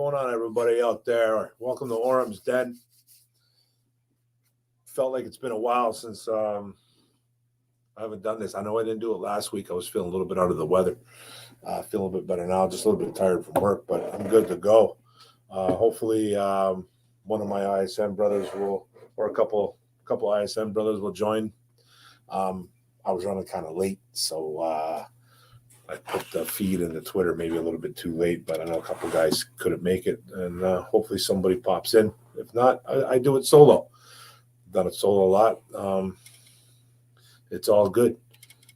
going on, everybody out there? Welcome to Orum'S Den. Felt like it's been a while since I haven't done this. I know I didn't do it last week. I was feeling a little bit out of the weather. Feeling a bit better now, just a little bit tired from work, but I'm good to go. Hopefully one of my ISN brothers will, or a couple ISN brothers will join. I was running kind of late, so I put the feed in the Twitter maybe a little bit too late, but I know a couple guys couldn't make it, and hopefully somebody pops in. If not, I do it solo. I've done it solo a lot. It's all good.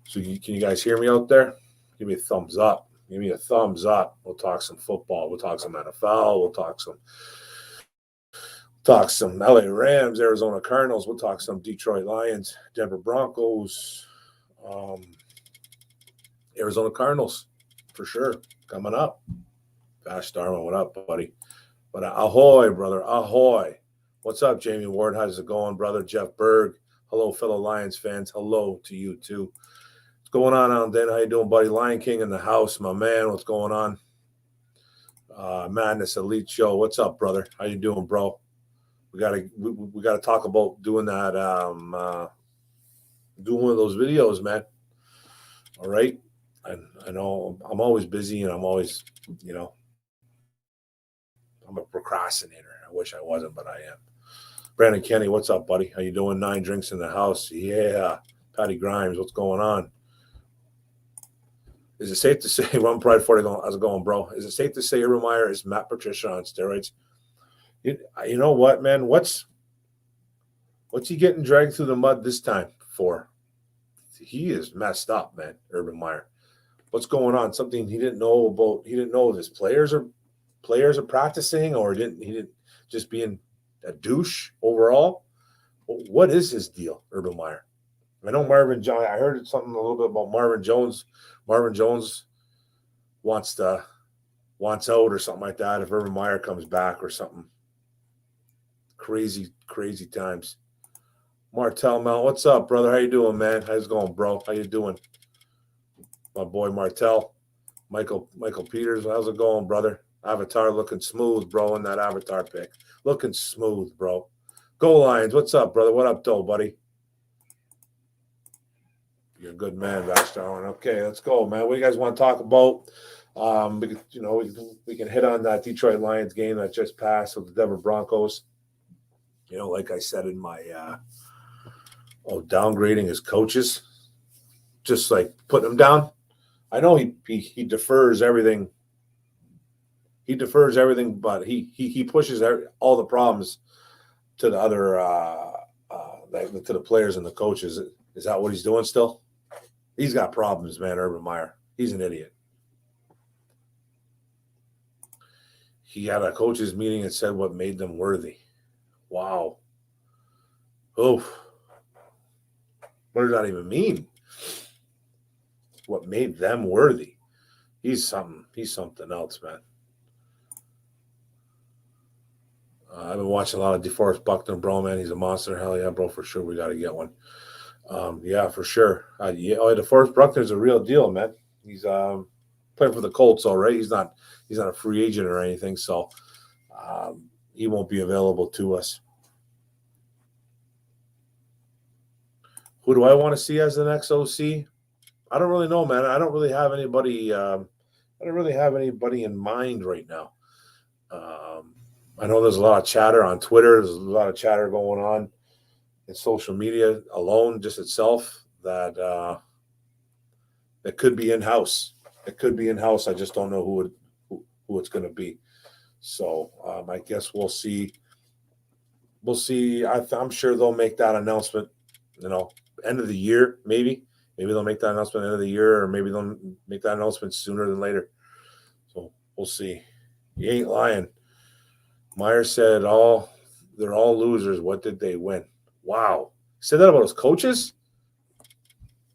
So can you guys hear me out there? Give me a thumbs up. Give me a thumbs up. We'll talk some football. We'll talk some NFL. We'll talk some LA Rams, Arizona Cardinals. We'll talk some Detroit Lions, Denver Broncos, Arizona Cardinals, for sure, coming up. Gosh, Darwin, what up, buddy? But ahoy, brother, ahoy. What's up, Jamie Ward? How's it going, brother? Jeff Berg. Hello, fellow Lions fans. Hello to you, too. What's going on out there? How you doing, buddy? Lion King in the house, my man. What's going on? Madness Elite Show. What's up, brother? How you doing, bro? We gotta talk about doing that, doing one of those videos, man. All right? I know I'm always busy, and I'm always, I'm a procrastinator. I wish I wasn't, but I am. Brandon Kenny, what's up, buddy? How you doing? 9 drinks in the house. Yeah. Patty Grimes, what's going on? Is it safe to say, Ron Pride 40, how's it going, bro? Is it safe to say Urban Meyer is Matt Patricia on steroids? You know what, man? What's he getting dragged through the mud this time for? He is messed up, man, Urban Meyer. What's going on? Something he didn't know about. He didn't know if his players are practicing, or he didn't just being a douche overall. What is his deal, Urban Meyer? I know Marvin Jones. I heard something a little bit about Marvin Jones. Marvin Jones wants out or something like that if Urban Meyer comes back or something. Crazy times. Martell Mount, what's up, brother? How you doing, man? How's it going, bro? How you doing? My boy Martell. Michael Peters, how's it going, brother? Avatar looking smooth, bro, in that Avatar pick. Looking smooth, bro. Go Lions. What's up, brother? What up, though, buddy? You're a good man, Vash Darwin. Okay, let's go, man. What do you guys want to talk about? We can hit on that Detroit Lions game that just passed with the Denver Broncos. Like I said in my downgrading his coaches, just like putting them down. I know he defers everything. He defers everything, but he pushes all the problems to the other to the players and the coaches. Is that what he's doing still? He's got problems, man. Urban Meyer. He's an idiot. He had a coaches meeting and said what made them worthy. Wow. Oof. What does that even mean? What made them worthy? He's something else, man. I've been watching a lot of DeForest Buckner, bro, man. He's a monster. Hell yeah, bro, for sure. We got to get one. Yeah, for sure. DeForest Buckner's a real deal, man. He's playing for the Colts, all right. He's not a free agent or anything, so he won't be available to us. Who do I want to see as the next OC? I don't really know, man. I don't really have anybody. I don't really have anybody in mind right now. I know there's a lot of chatter on Twitter. There's a lot of chatter going on in social media alone, just itself, that could be in-house. It could be in-house. I just don't know who it's going to be. So I guess we'll see. We'll see. I'm sure they'll make that announcement, end of the year, maybe. Maybe they'll make that announcement end of the year, or maybe they'll make that announcement sooner than later. So we'll see. He ain't lying. Meyer said they're all losers. What did they win? Wow. He said that about his coaches?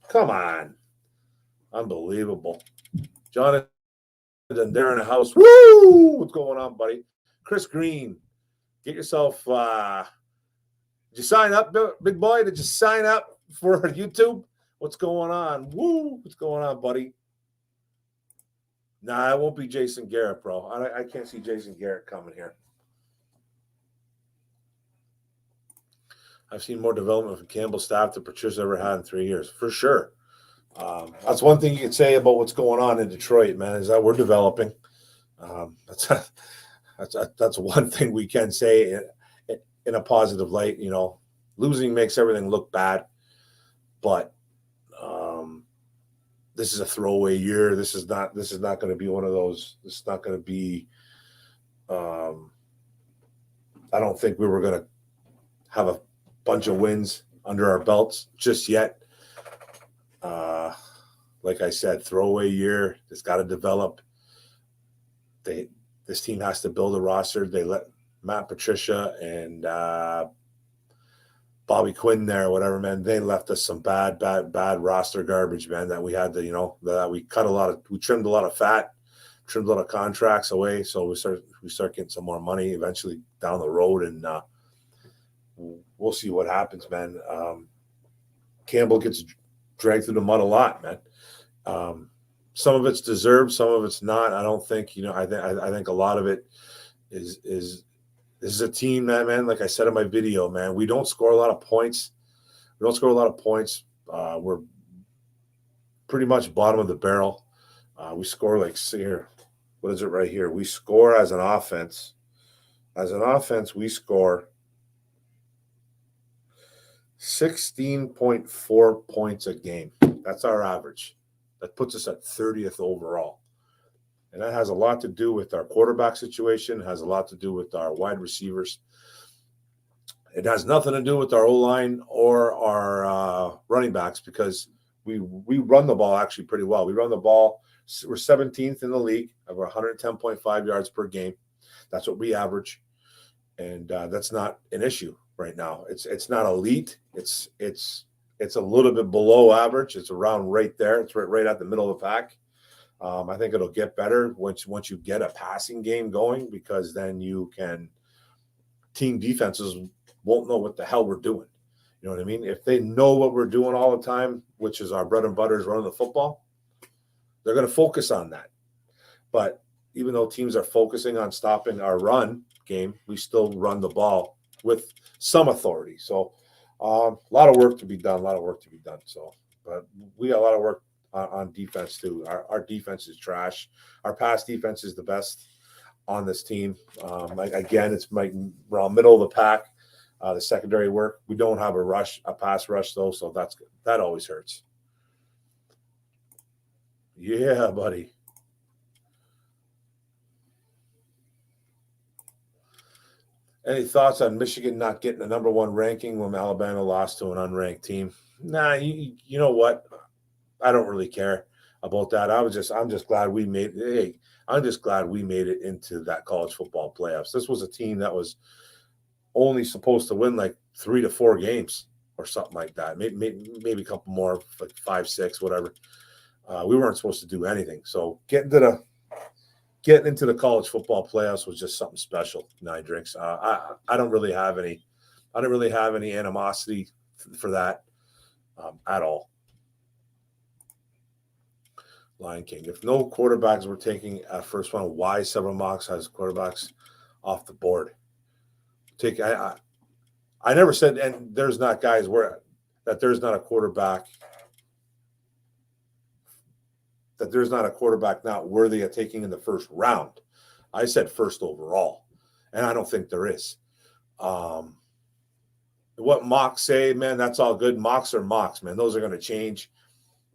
Come on. Unbelievable. Jonathan, they're in the house. Woo! What's going on, buddy? Chris Green, get yourself did you sign up, big boy? Did you sign up for YouTube? What's going on? Woo! What's going on, buddy? Nah, it won't be Jason Garrett, bro. I can't see Jason Garrett coming here. I've seen more development from Campbell's staff than Patricia ever had in 3 years, for sure. That's one thing you could say about what's going on in Detroit, man, is that we're developing. That's one thing we can say in a positive light. You know, losing makes everything look bad, but this is a throwaway year. This is not going to be one of those. This is not going to be. I don't think we were going to have a bunch of wins under our belts just yet. Like I said, throwaway year. It's got to develop. This team has to build a roster. They let Matt Patricia and Bobby Quinn there, whatever, man. They left us some bad roster garbage, man. That we had to, that we trimmed a lot of fat, trimmed a lot of contracts away. So we start getting some more money eventually down the road, and we'll see what happens, man. Campbell gets dragged through the mud a lot, man. Some of it's deserved, some of it's not. I don't think, I think a lot of it is this is a team, man. Like I said in my video, man, we don't score a lot of points. We're pretty much bottom of the barrel. We score what is it right here? We score as an offense. As an offense, we score 16.4 points a game. That's our average. That puts us at 30th overall. And that has a lot to do with our quarterback situation, has a lot to do with our wide receivers. It has nothing to do with our O-line or our running backs, because we run the ball actually pretty well. We run the ball. We're 17th in the league of 110.5 yards per game. That's what we average. And that's not an issue right now. It's not elite. It's a little bit below average. It's around right there. It's right at the middle of the pack. I think it'll get better once you get a passing game going, because then team defenses won't know what the hell we're doing. You know what I mean? If they know what we're doing all the time, which is our bread and butter is running the football, they're going to focus on that. But even though teams are focusing on stopping our run game, we still run the ball with some authority. So a lot of work to be done. So, but we got a lot of work on defense too. Our defense is trash. Our pass defense is the best on this team. Again, it's around middle of the pack. The secondary work. We don't have a pass rush though, so that's good. That always hurts. Yeah, buddy. Any thoughts on Michigan not getting the number 1 ranking when Alabama lost to an unranked team? Nah, you know what? I don't really care about that. I'm just glad we made it. I'm just glad we made it into that college football playoffs. This was a team that was only supposed to win like 3 to 4 games or something like that. Maybe a couple more, like 5, 6, whatever. We weren't supposed to do anything. So getting into the college football playoffs was just something special. 9 drinks. I don't really have any. I don't really have any animosity for that at all. Lion King. If no quarterbacks were taking at first round, why several mocks has quarterbacks off the board? I never said, and there's not guys that there's not a quarterback. That there's not a quarterback not worthy of taking in the first round. I said first overall, and I don't think there is. What mocks say, man, that's all good. Mocks are mocks, man. Those are going to change.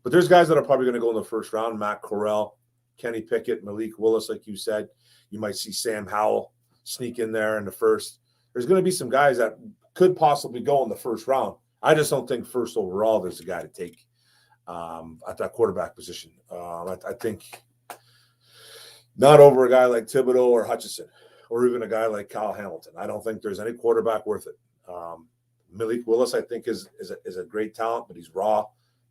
But there's guys that are probably going to go in the first round. Matt Corral, Kenny Pickett, Malik Willis, like you said. You might see Sam Howell sneak in there in the first. There's going to be some guys that could possibly go in the first round. I just don't think first overall there's a guy to take at that quarterback position. I think not over a guy like Thibodeau or Hutchinson, or even a guy like Kyle Hamilton. I don't think there's any quarterback worth it. Malik Willis, I think, is a great talent, but he's raw.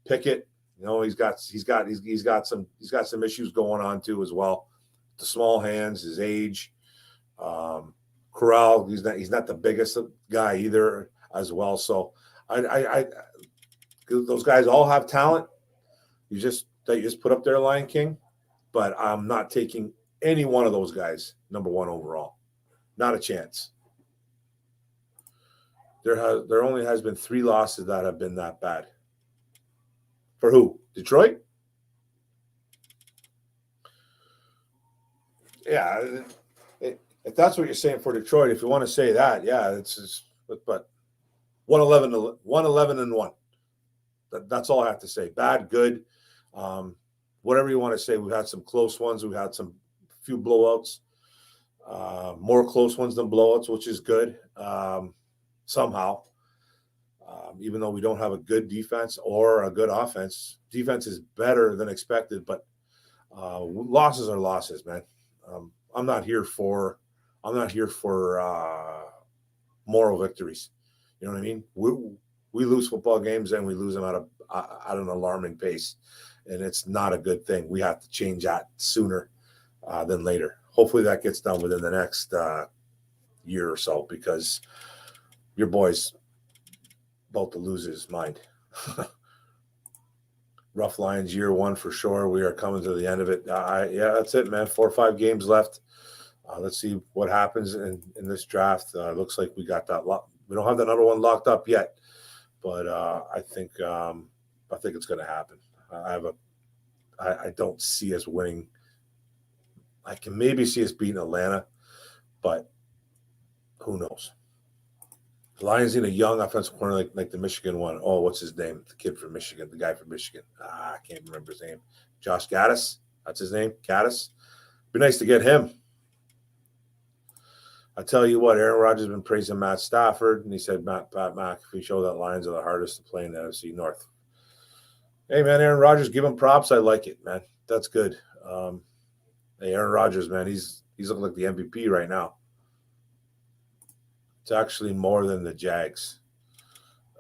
Pickett, he's got some issues going on too as well. The small hands, his age. Corral, he's not the biggest guy either as well. So I those guys all have talent. You just put up their Lion King. but I'm not taking any one of those guys number one overall. Not a chance. There only has been 3 losses that have been that bad. For who? Detroit? Yeah. If that's what you're saying for Detroit, if you want to say that, yeah, it's just, but 111 and 1. That's all I have to say. Bad, good, whatever you want to say. We've had some close ones. We've had some few blowouts, more close ones than blowouts, which is good somehow. Even though we don't have a good defense or a good offense, defense is better than expected. But losses are losses, man. I'm not here for moral victories. You know what I mean? We lose football games and we lose them at an alarming pace, and it's not a good thing. We have to change that sooner than later. Hopefully that gets done within the next year or so, because your boy's about to lose his mind. Rough Lions year 1 for sure. We are coming to the end of it. Yeah, that's it, man. 4 or 5 games left. Let's see what happens in this draft. Looks like we got that. We don't have that number 1 locked up yet, but I think it's going to happen. I don't see us winning. I can maybe see us beating Atlanta, but who knows? The Lions need a young offensive corner like the Michigan one. Oh, what's his name? The kid from Michigan, the guy from Michigan. I can't remember his name. Josh Gaddis. That's his name, Gaddis. Be nice to get him. I tell you what, Aaron Rodgers has been praising Matt Stafford, and he said, Pat McAfee showed that Lions are the hardest to play in the NFC North. Hey, man, Aaron Rodgers, give him props. I like it, man. That's good. Hey, Aaron Rodgers, man, he's looking like the MVP right now. It's actually more than the Jags.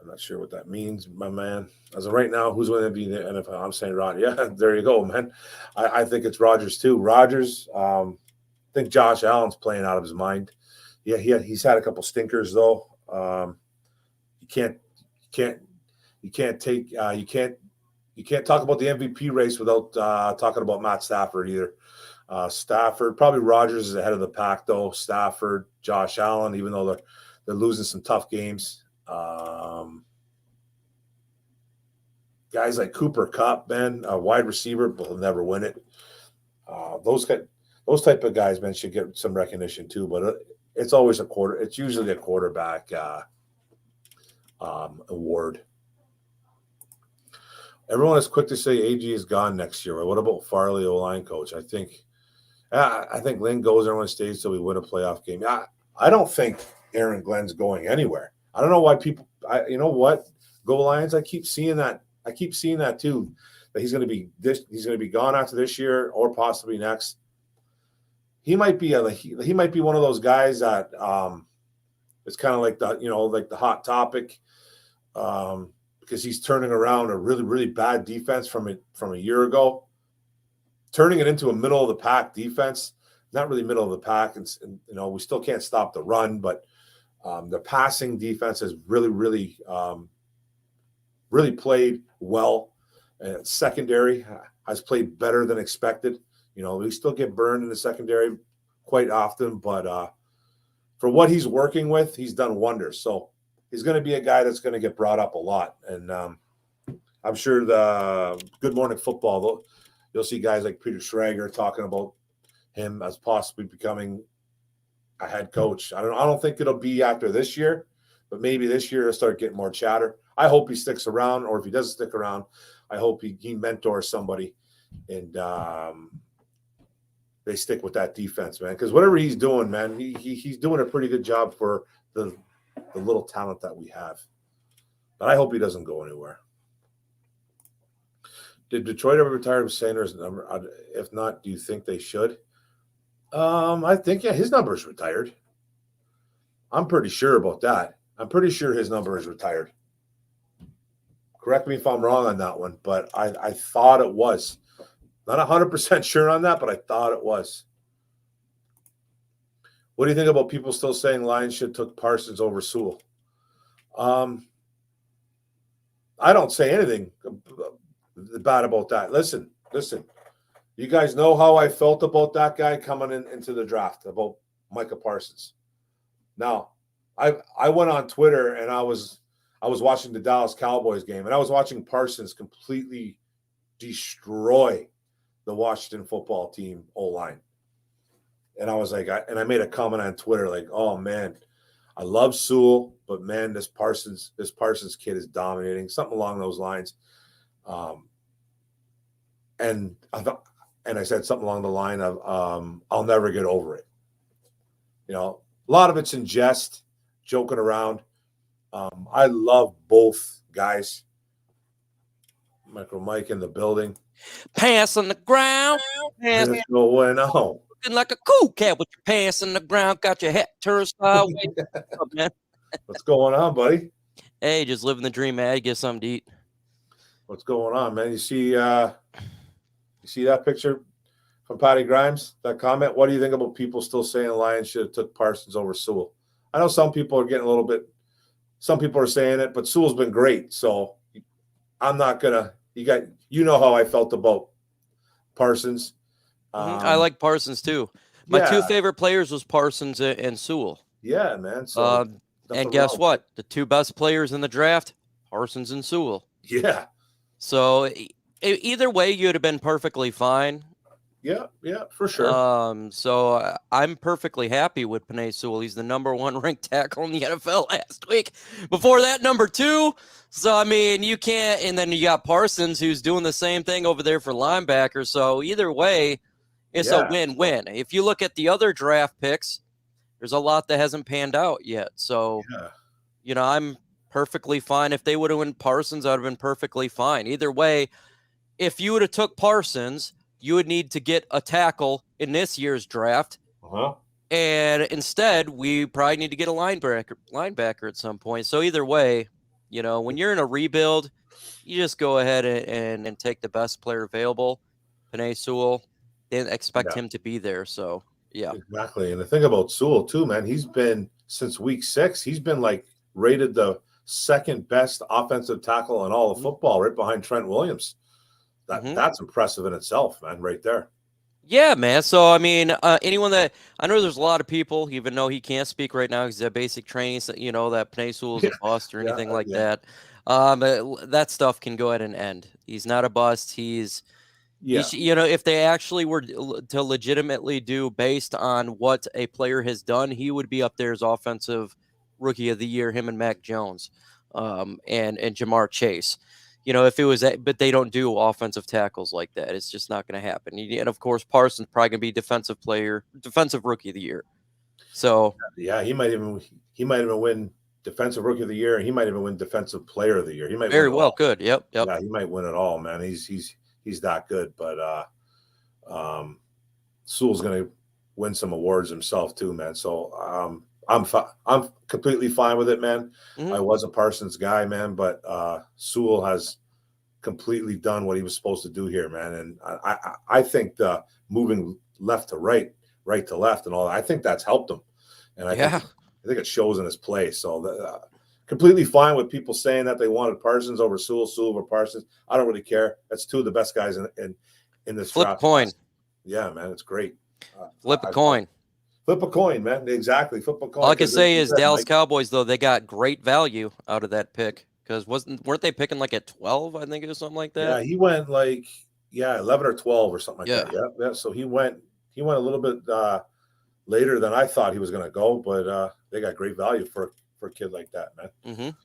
I'm not sure what that means, my man. As of right now, who's going to be in the NFL? I'm saying Rodgers. Yeah, there you go, man. I think it's Rodgers too. Rodgers. I think Josh Allen's playing out of his mind. Yeah, he's had a couple stinkers though. You can't talk about the MVP race without talking about Matt Stafford either. Stafford, probably Rodgers is ahead of the pack though. Stafford, Josh Allen, even though they're losing some tough games. Guys like Cooper Kupp, man, a wide receiver, will never win it. Those type of guys, man, should get some recognition too. But it's always it's usually a quarterback award. Everyone is quick to say AG is gone next year. What about Farley, O-line coach? I think Lynn goes there when it stays so we win a playoff game. I don't think Aaron Glenn's going anywhere. I don't know why people. You know what? Go Lions! I keep seeing that. I keep seeing that too. That he's going to be He's going to be gone after this year or possibly next. He might be he might be one of those guys that it's kind of like the hot topic because he's turning around a really, really bad defense from a year ago, turning it into a middle of the pack defense. Not really middle of the pack, and we still can't stop the run, but the passing defense has really, really, really played well. And secondary has played better than expected. We still get burned in the secondary quite often, but for what he's working with, he's done wonders. So he's going to be a guy that's going to get brought up a lot. And I'm sure the Good Morning Football, you'll see guys like Peter Schrager talking about him as possibly becoming a head coach. I don't think it'll be after this year, but maybe this year he'll start getting more chatter. I hope he sticks around, or if he doesn't stick around, I hope he mentors somebody and they stick with that defense, man. Because whatever he's doing, man, he's doing a pretty good job for the little talent that we have. But I hope he doesn't go anywhere. Did Detroit ever retire Sanders' number? If not, do you think they should? I think, yeah, his number is retired. I'm pretty sure about that. I'm pretty sure his number is retired. Correct me if I'm wrong on that one, but I thought it was. Not 100% sure on that, but I thought it was. What do you think about people still saying Lions should took Parsons over Sewell? I don't say anything bad about that. Listen. You guys know how I felt about that guy coming into the draft, about Micah Parsons. Now, I went on Twitter and I was watching the Dallas Cowboys game, and I was watching Parsons completely destroy the Washington football team O-line. And I was like, I made a comment on Twitter like, oh man, I love Sewell, but man, this Parsons kid is dominating, something along those lines. And I said something along the line of, I'll never get over it. You know, a lot of it's in jest, joking around. I love both guys. Mike in the building. Pants on the ground. Pants going on. Looking like a cool cat with your pants on the ground. Got your hat turned sideways. What's up, man? What's going on, buddy? Hey, just living the dream, man. Get something to eat. What's going on, man? You see that picture from Patty Grimes? That comment? What do you think about people still saying the Lions should have took Parsons over Sewell? I know some people are getting a little bit. Some people are saying it, but Sewell's been great. So I'm not gonna. You know how I felt about Parsons. I like Parsons too. My two favorite players was Parsons and Sewell. Yeah, man. So and guess what? The two best players in the draft, Parsons and Sewell. Yeah. So either way, you'd have been perfectly fine. Yeah, for sure. So I'm perfectly happy with Penei Sewell. He's the #1 ranked tackle in the NFL last week. Before that, #2. So, I mean, you can't – and then you got Parsons who's doing the same thing over there for linebacker. So, either way, it's a win-win. If you look at the other draft picks, there's a lot that hasn't panned out yet. So, you know, I'm perfectly fine. If they would have went Parsons, I would have been perfectly fine. Either way, if you would have took Parsons, you would need to get a tackle in this year's draft. And instead, we probably need to get a linebacker at some point. So, either way – you know, when you're in a rebuild, you just go ahead and take the best player available, Penei Sewell, and expect him to be there. So, yeah. Exactly. And the thing about Sewell, too, man, he's been, since week 6, he's been, like, rated the second best offensive tackle in all of football, right behind Trent Williams. That's impressive in itself, man, right there. Yeah, man. So, I mean, anyone that – I know there's a lot of people, even though he can't speak right now because he's at basic training, you know, that Penei Sewell's a bust or anything like that. That stuff can go ahead and end. He's not a bust. He's you know, if they actually were to legitimately do based on what a player has done, he would be up there as offensive rookie of the year, him and Mac Jones and Jamar Chase. You know, if it was that, but they don't do offensive tackles like that. It's just not going to happen. And of course, Parsons probably going to be defensive rookie of the year. So yeah, he might even win defensive rookie of the year, and he might even win defensive player of the year. He might very well could. Yep. Yeah, he might win it all, man. He's that good. But Sewell's going to win some awards himself too, man. So I'm completely fine with it, man. I was a Parsons guy, man, but Sewell has completely done what he was supposed to do here, man. And I think the moving left to right to left and all that, I think that's helped him. And I think it shows in his play. So completely fine with people saying that they wanted Parsons over Sewell over Parsons. I don't really care. That's two of the best guys in this flip draft. Coin. Yeah, man, it's great. Flip a coin. Flip a coin, man. Exactly. Flip a coin. All I can say is Dallas Cowboys, though, they got great value out of that pick because weren't they picking like at 12? I think it was something like that. Yeah, he went 11 or 12 or something like that. Yeah. So he went a little bit later than I thought he was going to go, but they got great value for a kid like that, man.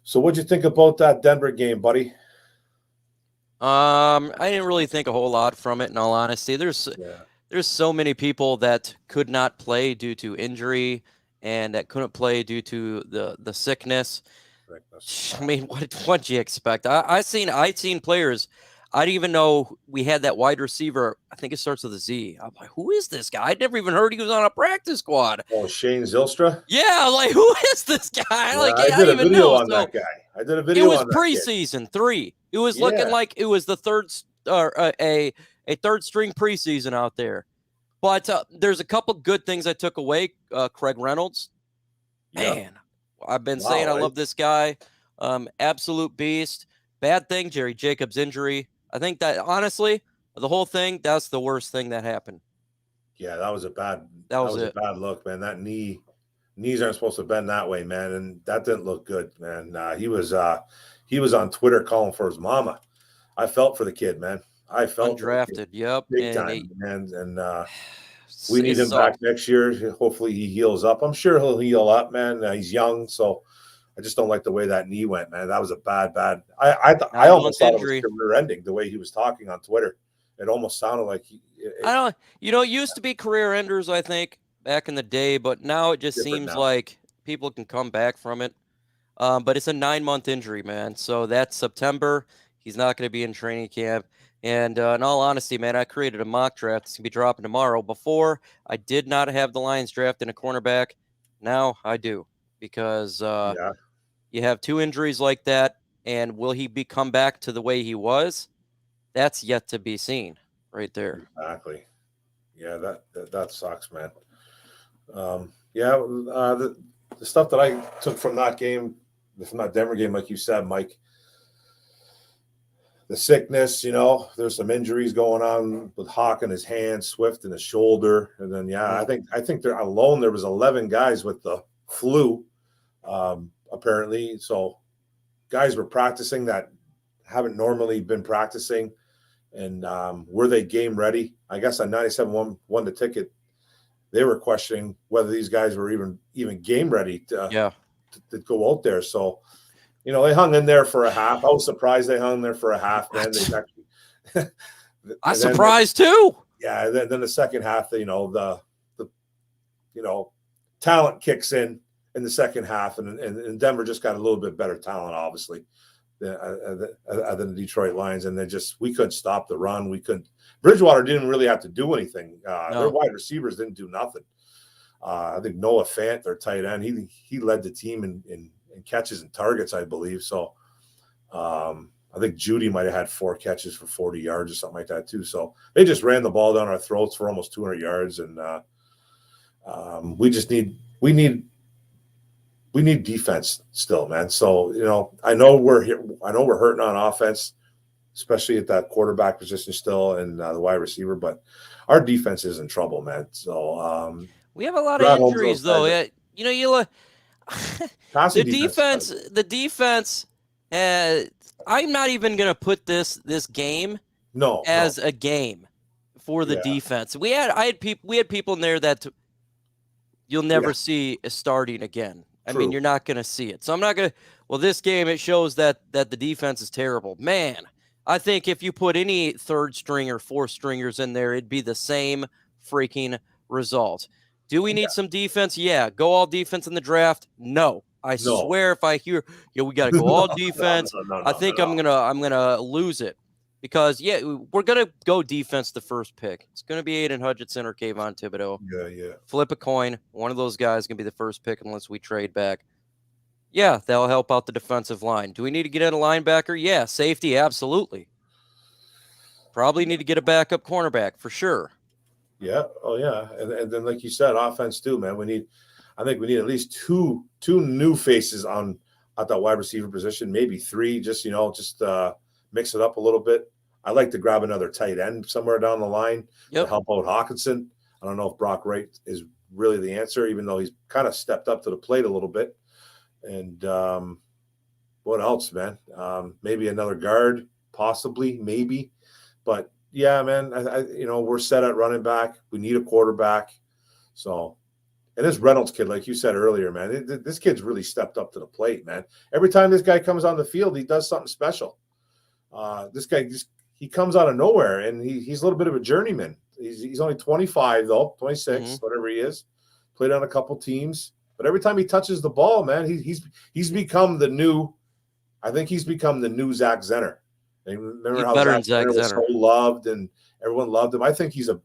So what'd you think about that Denver game, buddy? I didn't really think a whole lot from it, in all honesty. There's so many people that could not play due to injury and that couldn't play due to the sickness. I mean, what'd you expect? I seen players. I didn't even know we had that wide receiver. I think it starts with a Z. I'm like, who is this guy? I'd never even heard he was on a practice squad. Oh, Shane Zylstra? Yeah, like, who is this guy? I did a video on that guy. I did a video on that. It was preseason 3. It was looking like it was the third or a third string preseason out there. But there's a couple good things I took away. Craig Reynolds. Man, I've been saying I love this guy. Absolute beast. Bad thing, Jerry Jacobs' injury. I think that, honestly, The whole thing, that's the worst thing that happened. Yeah, that was a bad That was a it. bad look, man. That knees aren't supposed to bend that way, man, and that didn't look good, man. He was on Twitter calling for his mama. I felt for the kid, man. I felt for the kid Undrafted. Yep. big And time, man. And we it need him back sucked. next year. Hopefully, he heals up. I'm sure he'll heal up, man. He's young, so I just don't like the way that knee went, man. That was a bad. I almost 9-month thought it was injury. career ending the way he was talking on Twitter. It almost sounded like I don't, it used to be career enders, I think, back in the day, but now it just different seems now. like people can come back from it. But it's a 9-month injury, man. So that's September. He's not going to be in training camp. And in all honesty, man, I created a mock draft. It's going to be dropping tomorrow. Before, I did not have the Lions drafting a cornerback. Now I do, because Yeah, you have 2 injuries like that. And will he come back to the way he was? That's yet to be seen right there. exactly. Yeah, that sucks, man. The stuff that I took from that game, from that Denver game, like you said, Mike, the sickness, there's some injuries going on with Hawk in his hand, Swift in his shoulder, and then I think there alone there was 11 guys with the flu, apparently. So guys were practicing that haven't normally been practicing, and were they game ready? I guess on 97 won the ticket. They were questioning whether these guys were even game ready to go out there. So, they hung in there for a half. I was surprised they hung there for a half, man. They actually, I'm surprised too. Yeah. Then the second half, the talent kicks in the second half, and Denver just got a little bit better talent, obviously, than the Detroit Lions. And we couldn't stop the run. We couldn't. Bridgewater didn't really have to do anything. Their wide receivers didn't do nothing. I think Noah Fant, their tight end, he led the team in catches and targets, I believe. So I think Judy might have had 4 catches for 40 yards or something like that too. So they just ran the ball down our throats for almost 200 yards, and we need defense still, man. So I know we're hurting on offense, especially at that quarterback position still, and the wide receiver, but our defense is in trouble, man. So we have a lot of injuries, though. Yeah, you look. The defense. I'm not even gonna put this game as a game for the defense. We had people in there that you'll never see starting again. I mean, you're not gonna see it. So I'm not gonna. Well, this game, it shows that the defense is terrible, man. I think if you put any 3rd string or 4th stringers in there, it'd be the same freaking result. Do we need some defense? Yeah. Go all defense in the draft? No. I swear, if I hear, we got to go all defense, I think I'm gonna lose it, because we're gonna go defense the first pick. It's gonna be Aiden Hutchinson or Kayvon Thibodeau. Yeah. Flip a coin. One of those guys is gonna be the first pick unless we trade back. Yeah, that'll help out the defensive line. Do we need to get in a linebacker? Yeah. Safety, absolutely. Probably need to get a backup cornerback for sure. Yeah. Oh, yeah. And then, like you said, offense too, man. I think we need at least two new faces at that wide receiver position, maybe 3. Just mix it up a little bit. I like to grab another tight end somewhere down the line to help out Hawkinson. I don't know if Brock Wright is really the answer, even though he's kind of stepped up to the plate a little bit. And what else, man? Maybe another guard, possibly, maybe. But yeah, man, we're set at running back. We need a quarterback. So, and this Reynolds kid, like you said earlier, man, this kid's really stepped up to the plate, man. Every time this guy comes on the field, he does something special. This guy he comes out of nowhere, and he's a little bit of a journeyman. He's only 25 though, 26, whatever he is. Played on a couple teams. But every time he touches the ball, man, he's become the new. I think he's become the new Zach Zenner. And remember how Zach Zenner was so loved and everyone loved him. I think he's a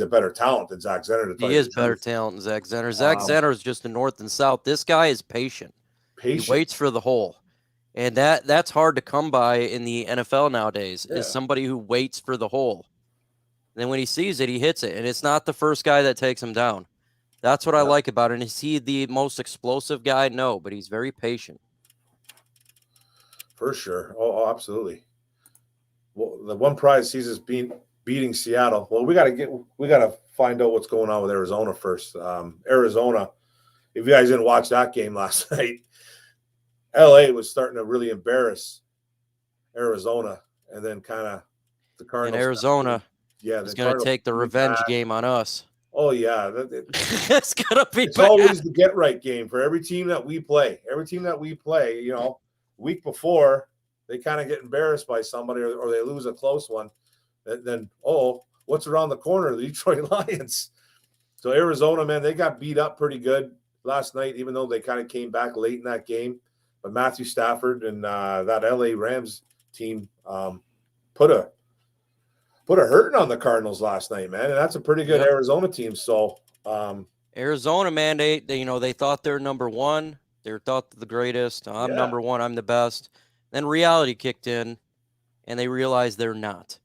better talent than Zach Zenner. He is better talent than Zach Zenner. Zach Zenner is just the north and south. This guy is patient. He waits for the hole, and that's hard to come by in the NFL nowadays. Is somebody who waits for the hole. And then when he sees it, he hits it, and it's not the first guy that takes him down. That's what I like about it. Is he the most explosive guy? No, but he's very patient. For sure. Oh, absolutely. Well, the one prize sees us being beating Seattle. Well, we got to find out what's going on with Arizona first. Arizona, if you guys didn't watch that game last night, LA was starting to really embarrass Arizona, and then kind of the Cardinals. And Arizona is going to take the revenge game on us. Oh, yeah. It's going to be It's always the get-right game for every team that we play. Every team that we play, week before, they kind of get embarrassed by somebody or they lose a close one. Then, what's around the corner? The Detroit Lions. So Arizona, man, they got beat up pretty good last night, even though they kind of came back late in that game. But Matthew Stafford and that LA Rams team put a hurting on the Cardinals last night, man. And that's a pretty good Arizona team. So Arizona, man, they thought they're number one. They thought they're the greatest. I'm number one. I'm the best. Then reality kicked in, and they realized they're not.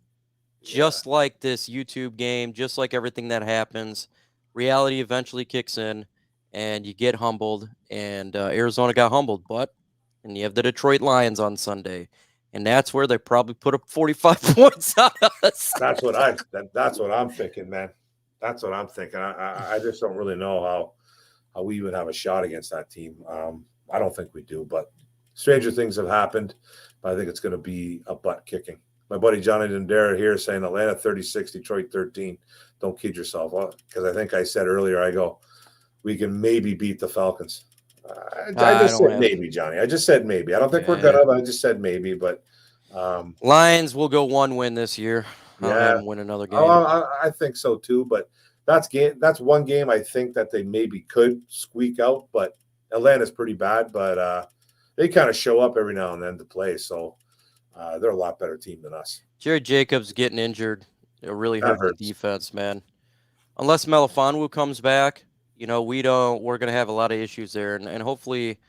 Just like this YouTube game, just like everything that happens, reality eventually kicks in, and you get humbled. And Arizona got humbled, and you have the Detroit Lions on Sunday, and that's where they probably put up 45 points on us. That's what I'm thinking, man. That's what I'm thinking. I just don't really know how we even have a shot against that team. I don't think we do, but stranger things have happened. But I think it's going to be a butt kicking. My buddy Johnny Dendera here saying Atlanta 36, Detroit 13. Don't kid yourself. Because I think I said earlier, we can maybe beat the Falcons. I just said maybe, Johnny. I just said maybe. I don't think we're going to, but I just said maybe. But Lions will go one win this year. I'll have them win another game. I think so too. But that's one game I think that they maybe could squeak out. But Atlanta's pretty bad. But they kind of show up every now and then to play. So they're a lot better team than us. Jared Jacobs getting injured. It really hurt the defense, man. Unless Melifonwu comes back, we're going to have a lot of issues there. And hopefully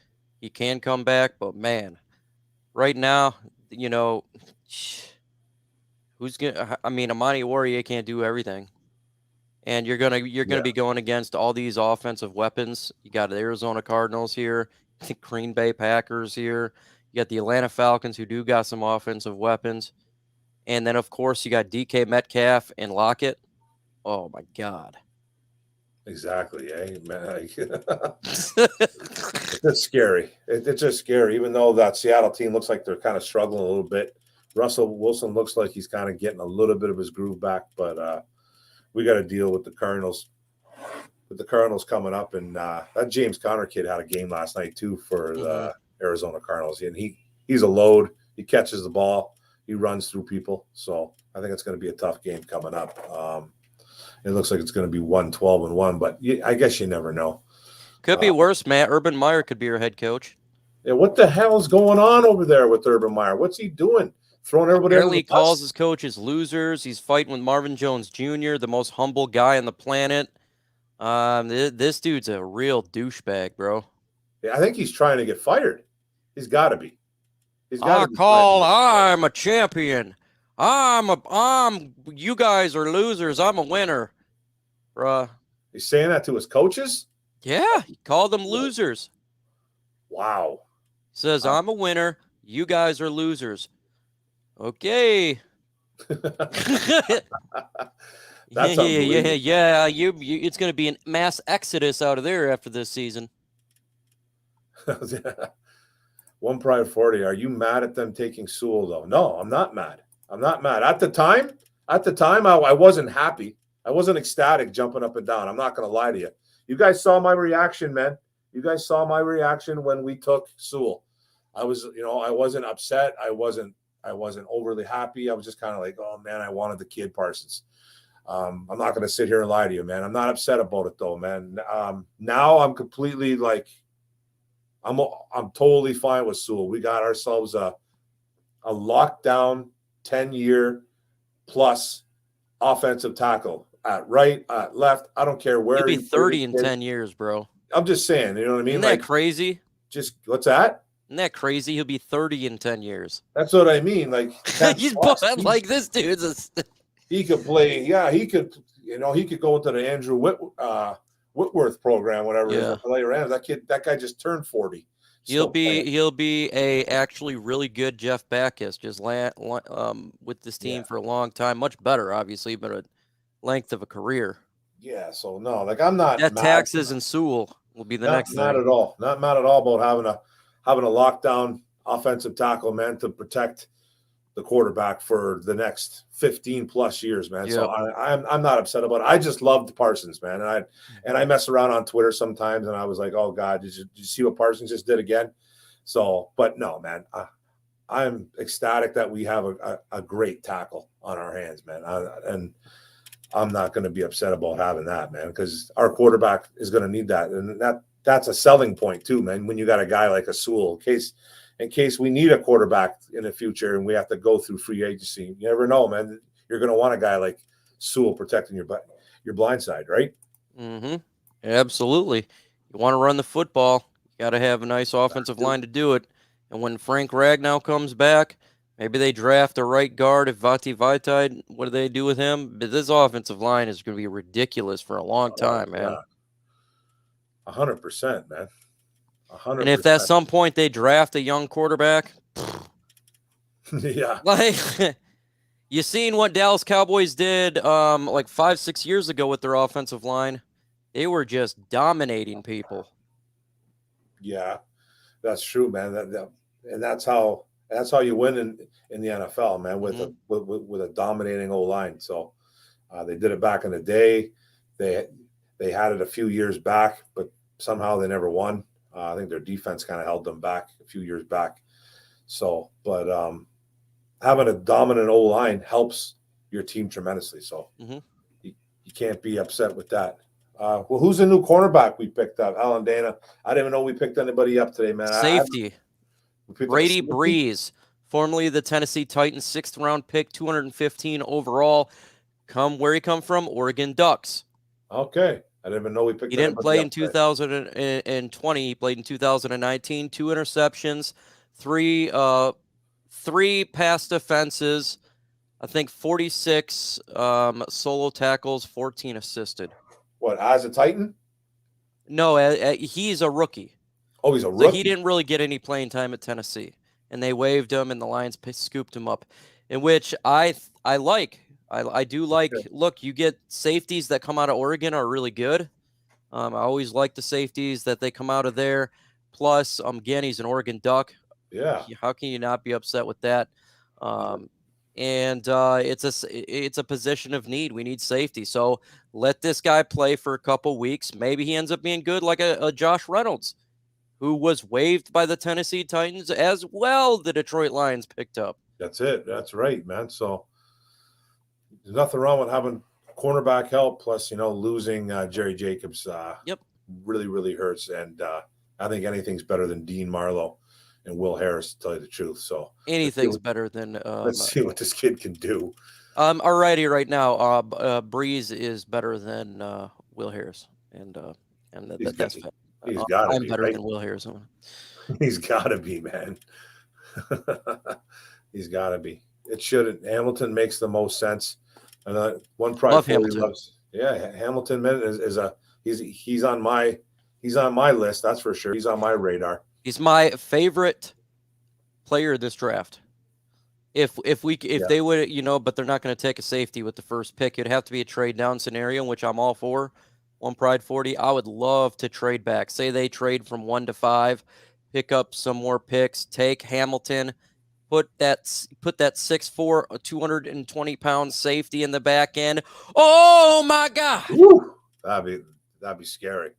he can come back. But, man, right now, who's going to – Amani Warrior can't do everything. And you're gonna be going against all these offensive weapons. You got the Arizona Cardinals here, the Green Bay Packers here. You got the Atlanta Falcons who do got some offensive weapons. And then, of course, you got DK Metcalf and Lockett. Oh, my God. Exactly, man. It's just scary. It's just scary, even though that Seattle team looks like they're kind of struggling a little bit. Russell Wilson looks like he's kind of getting a little bit of his groove back, but we got to deal with the Cardinals. With the Cardinals coming up, and that James Conner kid had a game last night, too, for the Arizona Cardinals. And he's a load. He catches the ball. He runs through people. So I think it's going to be a tough game coming up. It looks like it's going to be 1-12-1, but I guess you never know. Could be worse, Matt. Urban Meyer could be your head coach. Yeah, what the hell is going on over there with Urban Meyer? What's he doing? Throwing everybody Apparently, he calls his coaches losers. He's fighting with Marvin Jones Jr., the most humble guy on the planet. This dude's a real douchebag, bro. Yeah, I think he's trying to get fired. He's got to be. I'm a champion. You guys are losers. I'm a winner. Bruh. He's saying that to his coaches? Yeah, he called them losers. Wow. Says, I'm a winner. You guys are losers. Okay. That's yeah. It's going to be a mass exodus out of there after this season. One Pride 40. Are you mad at them taking Sewell, though? No, I'm not mad. At the time, I wasn't happy. I wasn't ecstatic jumping up and down. I'm not going to lie to you. You guys saw my reaction, man. You guys saw my reaction when we took Sewell. I wasn't upset. I wasn't overly happy. I was just kind of like, oh, man, I wanted the kid Parsons. I'm not going to sit here and lie to you, man. I'm not upset about it, though, man. Now I'm completely like, I'm totally fine with Sewell. We got ourselves a lockdown 10-year plus offensive tackle at right, at left. I don't care where. He'll be 30 in 10 years, bro. I'm just saying, you know what I mean? Isn't that crazy? Just what's that? Isn't that crazy? He'll be 30 in 10 years. That's what I mean. Like like this dude's he could play. Yeah, he could. He could go into the Andrew Whitworth program, whatever. Yeah. Play Rams. That guy just turned 40. He'll Still playing. be a actually really good Jeff Backus, just with this team Yeah. for a long time. Much better, obviously, but a length of a career. Yeah. So no, like I'm not That mad. taxes and Sewell will be the Not next mad thing. at all. Not mad at all about having a lockdown offensive tackle, man, to protect the quarterback for the next 15 plus years, man. So Yep. I'm not upset about it. I just loved Parsons, man. And I mess around on Twitter sometimes and I was like, oh God, did you see what Parsons just did again? So, but no, man, I'm ecstatic that we have a great tackle on our hands, man. And I'm not going to be upset about having that, man, because our quarterback is going to need that. And that's a selling point too, man. When you got a guy like a Sewell, in case we need a quarterback in the future and we have to go through free agency, you never know, man. You're going to want a guy like Sewell protecting your blind side, right? Mm-hmm. Absolutely. You want to run the football, you got to have a nice offensive line to do it. And when Frank Ragnow comes back, maybe they draft a right guard. If Vati Vaitai, what do they do with him? But this offensive line is going to be ridiculous for a long time, man. 100%, man. 100%. And if at some point they draft a young quarterback, Yeah. like you seen what Dallas Cowboys did like 5-6 years ago with their offensive line. They were just dominating people. Yeah, that's true, man. And that's how you win in the NFL, man, with a dominating O line. So they did it back in the day. They had it a few years back, but somehow they never won. I think their defense kind of held them back a few years back. So, but having a dominant O line helps your team tremendously. So you can't be upset with that. Well, who's the new cornerback we picked up? Alan Dana. I didn't even know we picked anybody up today, man. Safety. Brady Breeze. Breeze, formerly the Tennessee Titans 6th round pick, 215 overall. Where he come from? Oregon Ducks. Okay. I didn't even know we picked He didn't play in today. 2020. He played in 2019. 2 interceptions, three pass defenses, I think 46 solo tackles, 14 assisted. What, as a Titan? No, he's a rookie. Oh, he's a rookie. So he didn't really get any playing time at Tennessee, and they waived him, and the Lions scooped him up, in which I like. I do like. Okay. Look, you get safeties that come out of Oregon are really good. I always like the safeties that they come out of there. Plus, again, he's an Oregon Duck. Yeah. How can you not be upset with that? It's a position of need. We need safety. So let this guy play for a couple weeks. Maybe he ends up being good, like a Josh Reynolds, who was waived by the Tennessee Titans as well. The Detroit Lions picked up. That's it. That's right, man. So there's nothing wrong with having cornerback help. Plus, losing Jerry Jacobs really, really hurts. And I think anything's better than Dean Marlowe and Will Harris, to tell you the truth. So anything's better than let's see what this kid can do. Alrighty, right now, Breeze is better than Will Harris, and that's fact. He's got to be better right? than Will Harris. He's got to be, man. He's got to be. It shouldn't. Hamilton makes the most sense. And one pride Love Hamilton. Loves. Yeah, Hamilton, man, he's on my list. That's for sure. He's on my radar. He's my favorite player this draft. If they would, but they're not going to take a safety with the first pick. It'd have to be a trade down scenario, which I'm all for. One Pride 40. I would love to trade back. Say they trade from 1 to 5, pick up some more picks, take Hamilton, put that 6'4", 220-pound safety in the back end. Oh my God! Woo! That'd be scary.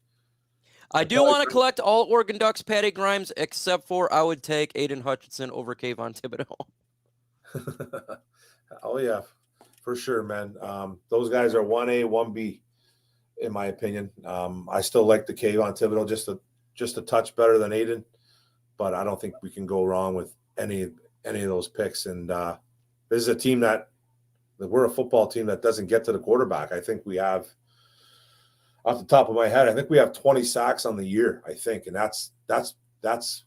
I do want to collect all Oregon Ducks Patty Grimes, except for I would take Aiden Hutchinson over Kayvon Thibodeau. Oh yeah, for sure, man. Those guys are 1A, 1B, in my opinion. I still like the Kayvon Thibodeau just a touch better than Aiden, but I don't think we can go wrong with any of those picks. And this is a team that we're a football team that doesn't get to the quarterback. I think we have, off the top of my head, I think we have 20 sacks on the year. I think, and that's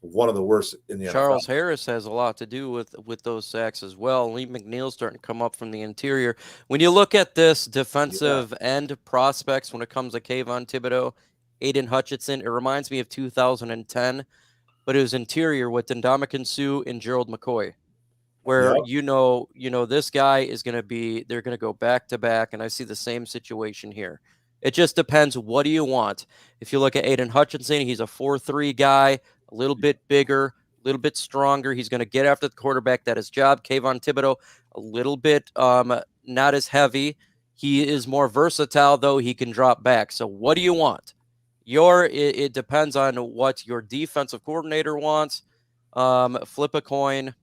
one of the worst in the NFL. Charles Harris has a lot to do with those sacks as well. Lee McNeil's starting to come up from the interior. When you look at this defensive end prospects when it comes to Kayvon Thibodeau, Aiden Hutchinson, it reminds me of 2010. but it was interior with Ndamukong Suh and Gerald McCoy, where Yep. this guy is going to be, they're going to go back to back, and I see the same situation here. It just depends. What do you want? If you look at Aiden Hutchinson, he's a 4-3 guy, a little bit bigger, a little bit stronger. He's going to get after the quarterback. That is job. Kayvon Thibodeau, a little bit not as heavy. He is more versatile, though. He can drop back. So what do you want? It depends on what your defensive coordinator wants. Flip a coin.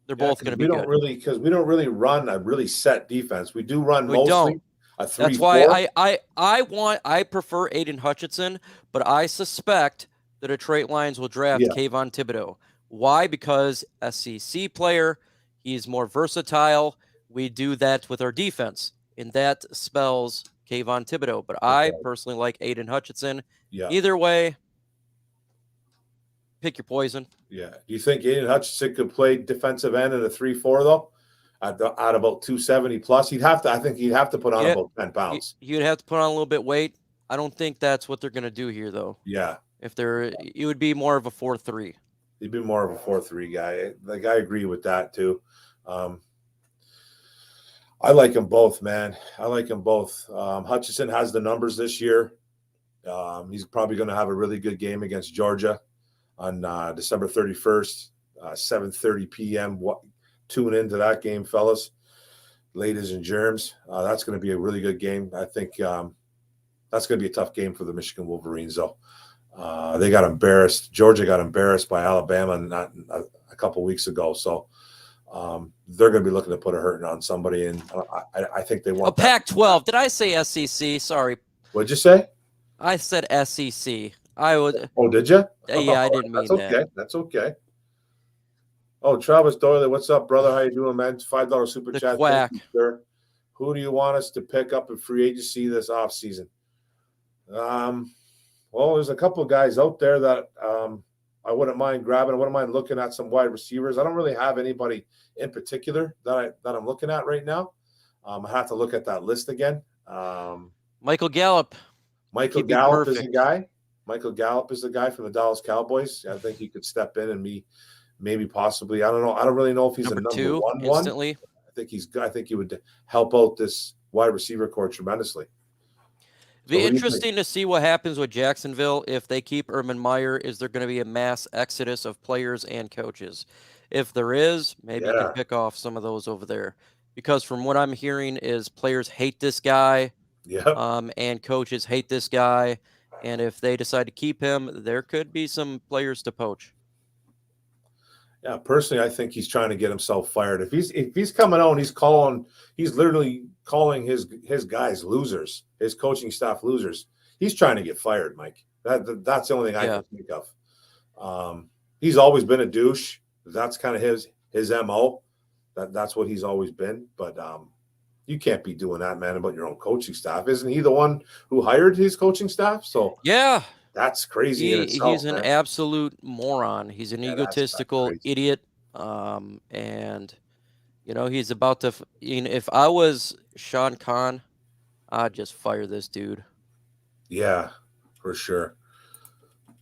They're both going to be good. Because we don't really run a really set defense. We do run We mostly don't. a 3-4. That's why I prefer Aiden Hutchinson, but I suspect the Detroit Lions will draft Kayvon Thibodeau. Why? Because SEC player, he's more versatile. We do that with our defense, and that spells Kayvon Thibodeau. But I personally like Aiden Hutchinson. Yeah. Either way, pick your poison. Yeah. Do you think Aiden Hutchinson could play defensive end in a 3-4 though? At about 270 plus, I think he'd have to put on about 10 pounds. You'd have to put on a little bit weight. I don't think that's what they're going to do here, though. Yeah. It would be more of a 4-3. He'd be more of a 4-3 guy. Like, I agree with that too. I like them both, man. I like them both. Hutchinson has the numbers this year. He's probably going to have a really good game against Georgia on December 31st, 7:30 p.m. Tune into that game, fellas, ladies and germs. That's going to be a really good game. I think that's going to be a tough game for the Michigan Wolverines, though. They got embarrassed. Georgia got embarrassed by Alabama a couple weeks ago. So they're going to be looking to put a hurting on somebody. And I think they want a Pac-12. Did I say SEC? Sorry. What'd you say? I said SEC. I would. Oh, did you? Yeah, I didn't mean that. That's okay. Oh, Travis Doyle, what's up, brother? How you doing, man? $5 super chat. Quack. Thank you, sir. Who do you want us to pick up in free agency this offseason? Well, there's a couple of guys out there that I wouldn't mind grabbing. I wouldn't mind looking at some wide receivers. I don't really have anybody in particular that I'm looking at right now. I have to look at that list again. Michael Gallup. Michael Gallup is the guy. Michael Gallup is the guy from the Dallas Cowboys. I think he could step in and be maybe possibly. I don't know. I don't really know if he's number a number two, one. Instantly. I think he would help out this wide receiver core tremendously. It'd be interesting to see what happens with Jacksonville if they keep Urban Meyer. Is there going to be a mass exodus of players and coaches? If there is, maybe you can pick off some of those over there. Because from what I'm hearing is players hate this guy. Yeah. And coaches hate this guy. And if they decide to keep him, there could be some players to poach. Yeah, personally, I think he's trying to get himself fired. If he's coming out and he's literally calling his guys losers, his coaching staff losers. He's trying to get fired, Mike. That's the only thing I can think of. He's always been a douche. That's kind of his MO. That's what he's always been. But you can't be doing that, man, about your own coaching staff. Isn't he the one who hired his coaching staff? So yeah. That's crazy in itself. He's an absolute moron. He's an egotistical idiot. And, he's about to if I was Sean Khan, I'd just fire this dude. Yeah, for sure.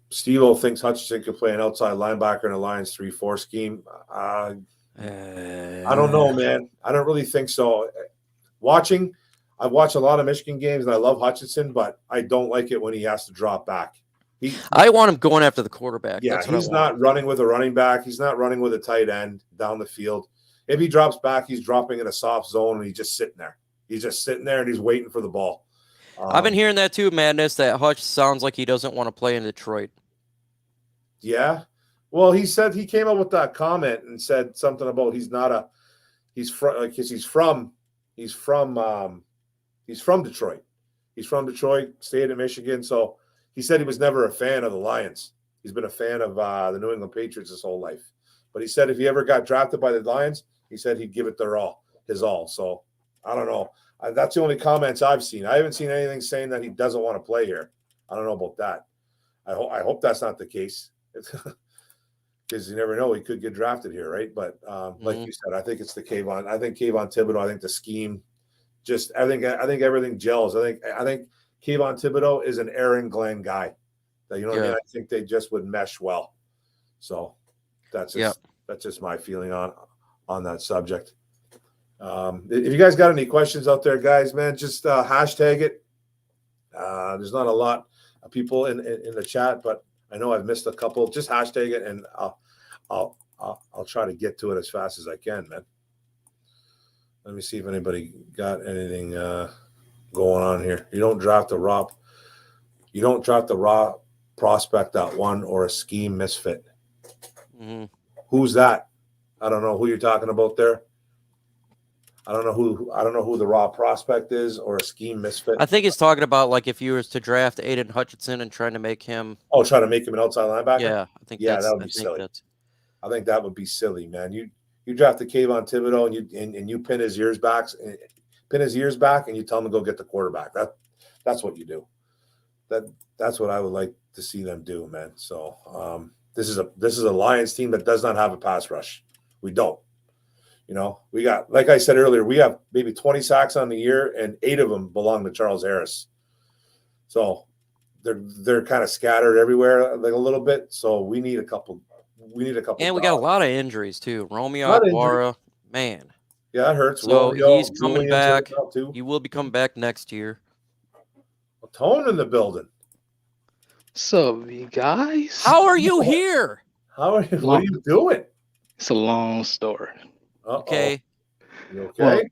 Steve-O thinks Hutchinson could play an outside linebacker in a Lions 3-4 scheme. I don't know, man. I don't really think so. I've watched a lot of Michigan games, and I love Hutchinson, but I don't like it when he has to drop back. I want him going after the quarterback. Yeah, he's not running with a running back. He's not running with a tight end down the field. If he drops back, he's dropping in a soft zone, and he's just sitting there. He's just sitting there, and he's waiting for the ball. I've been hearing that too, Madness, that Hutch sounds like he doesn't want to play in Detroit. Yeah. Well, he said he came up with that comment and said something about he's from Detroit. He's from Detroit, stayed in Michigan. So he said he was never a fan of the Lions. He's been a fan of the New England Patriots his whole life. But he said if he ever got drafted by the Lions, he said he'd give it his all. So I don't know. That's the only comments I've seen. I haven't seen anything saying that he doesn't want to play here. I don't know about that. I hope that's not the case. Because you never know, he could get drafted here, right? But like you said, I think it's the Kayvon. I think Kayvon Thibodeau. I think the scheme, I think everything gels. I think Kayvon Thibodeau is an Aaron Glenn guy. You know what I mean? I think they just would mesh well. So that's just my feeling on that subject. If you guys got any questions out there, guys, man, just hashtag it. There's not a lot of people in the chat, but I know I've missed a couple. Just hashtag it, and I'll try to get to it as fast as I can, man. Let me see if anybody got anything going on here. You don't draft the raw prospect that one or a scheme misfit. Mm-hmm. Who's that? I don't know who you're talking about there. I don't know who the raw prospect is or a scheme misfit. I think he's talking about like if you were to draft Aiden Hutchinson and trying to make him. Oh, trying to make him an outside linebacker. Yeah, I think. Yeah, that would be silly. I think that would be silly, man. You draft a Kayvon Thibodeau and you pin his ears back, and you tell him to go get the quarterback. That's what you do. That's what I would like to see them do, man. So this is a Lions team that does not have a pass rush. We don't. You know, we got, like I said earlier, we have maybe 20 sacks on the year, and 8 of them belong to Charles Harris. So they're kind of scattered everywhere, like a little bit. So we need a couple. And we got a lot of injuries too. Romeo Aguara, man. Yeah, that hurts. So he's coming back. He will be coming back next year. Tone in the building. So, you guys, how are you here? What are you doing? It's a long story. Uh-oh. Okay. You okay? Well,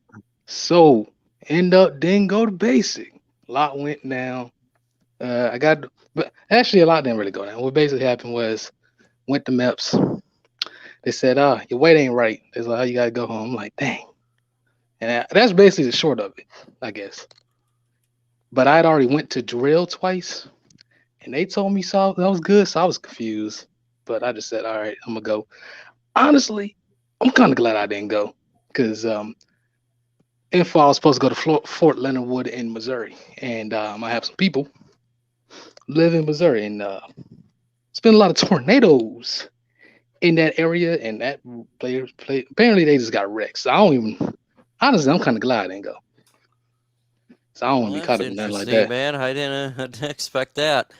so didn't go to basic. A lot went down. But actually a lot didn't really go down. What basically happened was went to MEPS. They said, your weight ain't right. They like, oh, you gotta go home. I'm like, dang. And that's basically the short of it, I guess. But I'd already went to drill twice, and they told me so that was good, so I was confused. But I just said, all right, I'm gonna go. Honestly, I'm kind of glad I didn't go, because info I was supposed to go to Fort Leonard Wood in Missouri, and I have some people live in Missouri, and it's been a lot of tornadoes in that area, and that players apparently they just got wrecked. So honestly, I'm kind of glad I didn't go. So I don't want to be caught up in nothing like that. Man, I didn't expect that.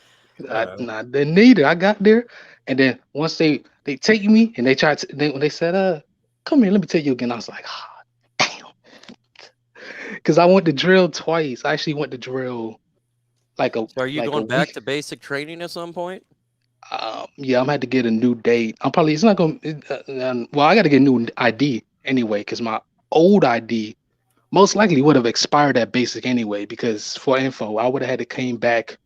I didn't either. I got there, and then once they take me, and they tried to, when they said, come here, let me tell you again. I was like, damn. Because I went to drill twice. I actually went to drill So are you going back to basic training at some point? Yeah, I'm gonna have to get a new date. It's not going to, well, I got to get a new ID anyway, because my old ID most likely would have expired at basic anyway, because for info, I would have had to came back.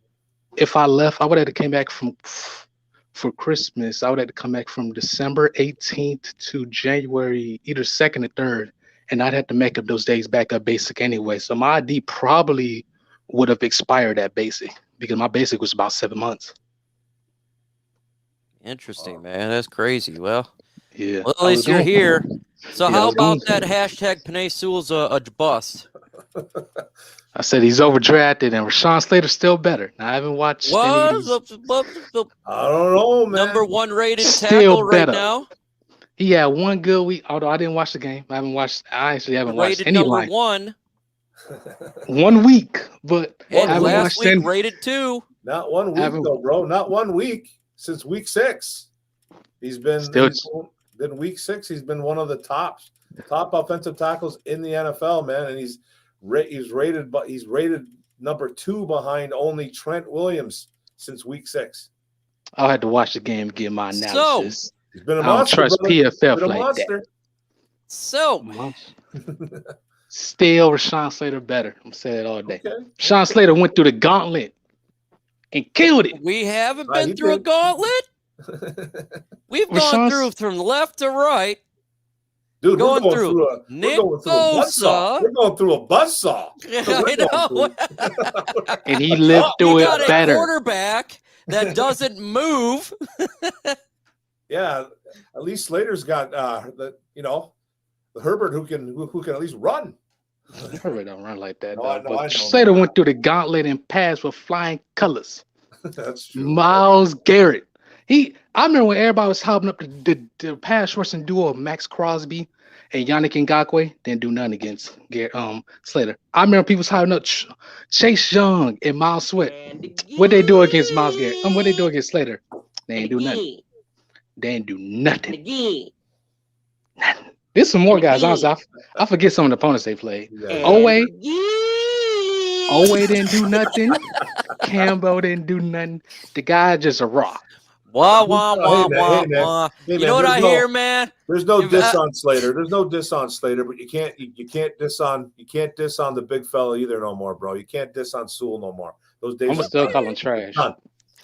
If I left, I would have had to came back for Christmas. I would have to come back from December 18th to January, either 2nd or 3rd. And I'd have to make up those days back up basic anyway. So my ID probably would have expired at basic, because my basic was about 7 months. Interesting, man. That's crazy. Well, yeah. Well, at least you're here. So how about that hashtag Penei Sewell's a bust? I said he's overdrafted, and Rashawn Slater's still better. I haven't watched. I don't know, man. Number 1 rated tackle right now. He had one good week, although I didn't watch the game. I actually haven't watched any number line. 1. 1 week, but and last week rated 2. Not 1 week though, bro. Not 1 week since week 6. He's been week 6. He's been one of the top offensive tackles in the NFL, man, and he's rated number 2 behind only Trent Williams since week 6. I'll have to watch the game and get my analysis. So, he's been a monster. I don't trust PFF like that. So, still Rashawn Slater better. I'm saying it all day. Okay. Rashawn Slater went through the gauntlet and killed it. We haven't been through a gauntlet. We've gone through from left to right. Dude, we're going through a buzzsaw. We're going through a buzzsaw. Yeah, I know. And he lived through it better. A quarterback that doesn't move. Yeah, at least Slater's got the Herbert who can at least run. Herbert don't run like that. But Slater went through the gauntlet and passed with flying colors. That's true. Myles Garrett. I remember when everybody was hopping up the pass rushing duo of Max Crosby And Yannick Ngakoue didn't do nothing against Slater. I remember people talking up Chase Young and Miles Sweat. What they do against Miles Garrett? What they do against Slater? They ain't do nothing. They ain't do nothing. Nothing. There's some more guys. Honestly, I forget some of the opponents they played. Owen didn't do nothing. Campbell didn't do nothing. The guy just a rock. Wah, wah, wah, wah, wah. You know what I hear, man? There's no diss on Slater. There's no diss on Slater, but you can't diss on the big fella either no more, bro. You can't diss on Sewell no more. Those days I'm still calling trash. Done.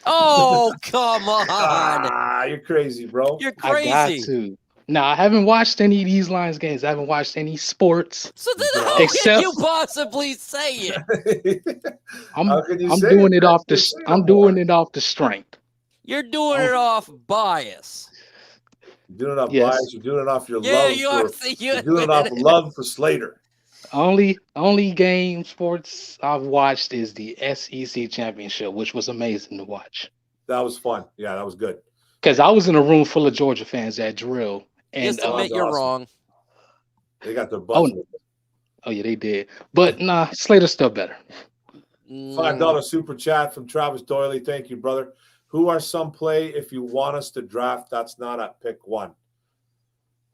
Oh, come on. You're crazy, bro. You're crazy. I got to. No, I haven't watched any of these Lions games. I haven't watched any sports. So then how can you possibly say it? I'm doing it off the strength. You're doing it off bias. You're doing it off bias. You're doing it off your love. You're doing it off love for Slater. Only game sports I've watched is the SEC championship, which was amazing to watch. That was fun. Yeah, that was good. Because I was in a room full of Georgia fans at drill. And just admit you're wrong. They got their butts. Oh yeah, they did. But nah, Slater's still better. $5 super chat from Travis Doyley. Thank you, brother. Who are some play if you want us to draft? That's not at pick one.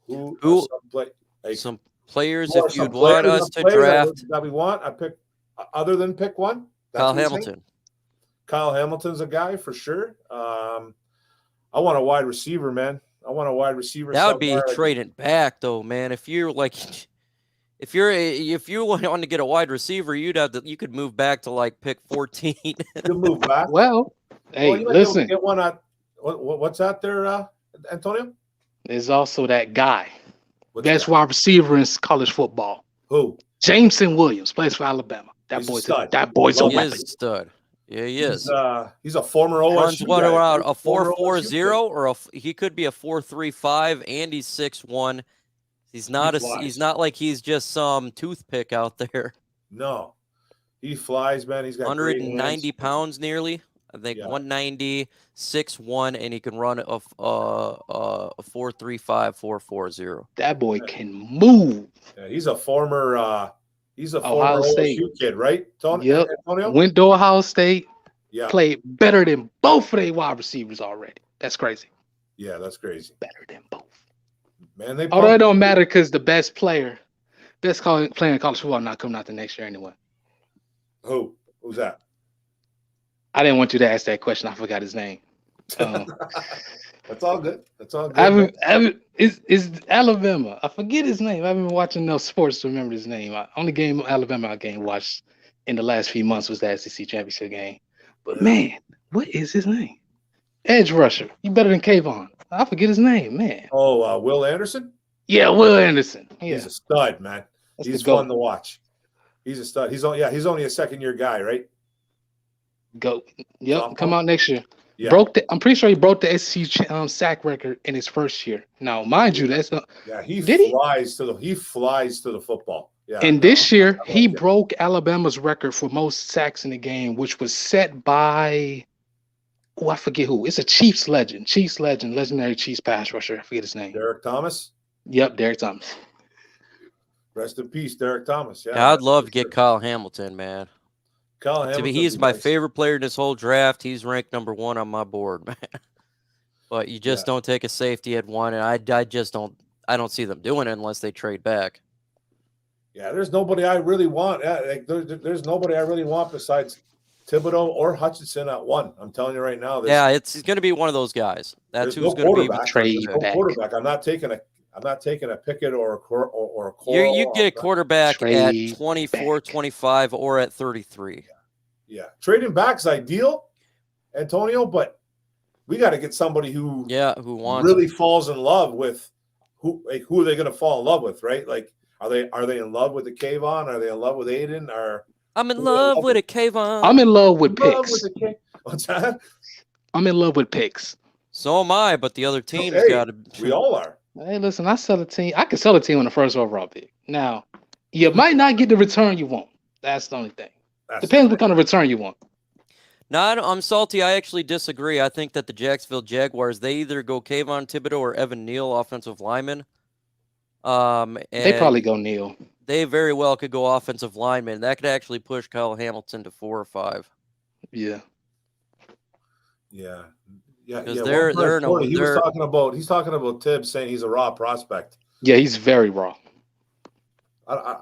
Who are some play? Some players if you'd want us to draft that we want. I pick other than pick one. Kyle Hamilton. Kyle Hamilton's a guy for sure. I want a wide receiver, man. I want a wide receiver. That would be trading back, though, man. If you want to get a wide receiver, you could move back to like pick 14. You move back. Well, hey, listen. Get one at what's out there, Antonio? There's also that guy. Best wide receiver in college football. Who? Jameson Williams plays for Alabama. That boy's a weapon. He is a stud. Yeah, he is. He's a former OSU runs what guy. around a 4.40 or he could be a 4.35, and he's 6'1". He's not like he's just some toothpick out there. No, he flies, man. He's got 190 pounds nearly. I think 190, 6'1", and he can run a 4.35, 4.40. That boy can move. Yeah, he's a former Ohio State kid, right? Yep. Antonio? Went to Ohio State. Yeah. Played better than both of their wide receivers already. That's crazy. Yeah, that's crazy. Better than both. Man, they. Although it don't matter because the best player in college football not coming out the next year anyway. Who's that? I didn't want you to ask that question. I forgot his name. That's all good. It's Alabama. I forget his name. I haven't been watching enough sports to remember his name. Only game Alabama I watched in the last few months was the SEC championship game. But man, what is his name? Edge rusher. You better than Kayvon. I forget his name, man. Oh, Will Anderson? Yeah, Will Anderson. Yeah. He's a stud, man. He's fun to watch. He's a stud. He's only a second-year guy, right? Go. Yep, come out next year. Yeah. I'm pretty sure he broke the SEC sack record in his first year. Now, mind you, he flies to the football. Yeah. And this year, he broke Alabama's record for most sacks in the game, which was set by I forget who. It's a Chiefs legend, legendary Chiefs pass rusher. I forget his name. Derek Thomas? Yep, Derek Thomas. Rest in peace, Derek Thomas. Yeah, I'd love to get Kyle Hamilton, man. He's my favorite player in this whole draft. He's ranked number 1 on my board, man. But you just don't take a safety at 1, and I don't see them doing it unless they trade back. Yeah, there's nobody I really want. There's nobody I really want besides Thibodeau or Hutchinson at 1. I'm telling you right now. It's going to be one of those guys. That's who's going to be trade back. Quarterback. I'm not taking a Pickett or a Cole. You get a quarterback at 24, 25, or at 33. Yeah, trading back's ideal, Antonio, but we got to get somebody who really falls in love with who are they going to fall in love with, right? Like, are they in love with the Kayvon? Are they in love with Aiden? I'm in love with a Kayvon. I'm in love with picks. What's that? I'm in love with picks. So am I, but the other team's got to. We all are. Hey, listen, I can sell a team on the first overall pick. Now, you might not get the return you want. That's the only thing. Depends what kind of return you want. No, I'm salty. I actually disagree. I think that the Jacksonville Jaguars, they either go Kayvon Thibodeau or Evan Neal, offensive lineman. They And probably go Neil. they very well could go offensive lineman. That could actually push Kyle Hamilton to 4 or 5. Yeah. Yeah. Because Well, they're he's talking about Tibbs saying he's a raw prospect. Yeah, he's very raw. I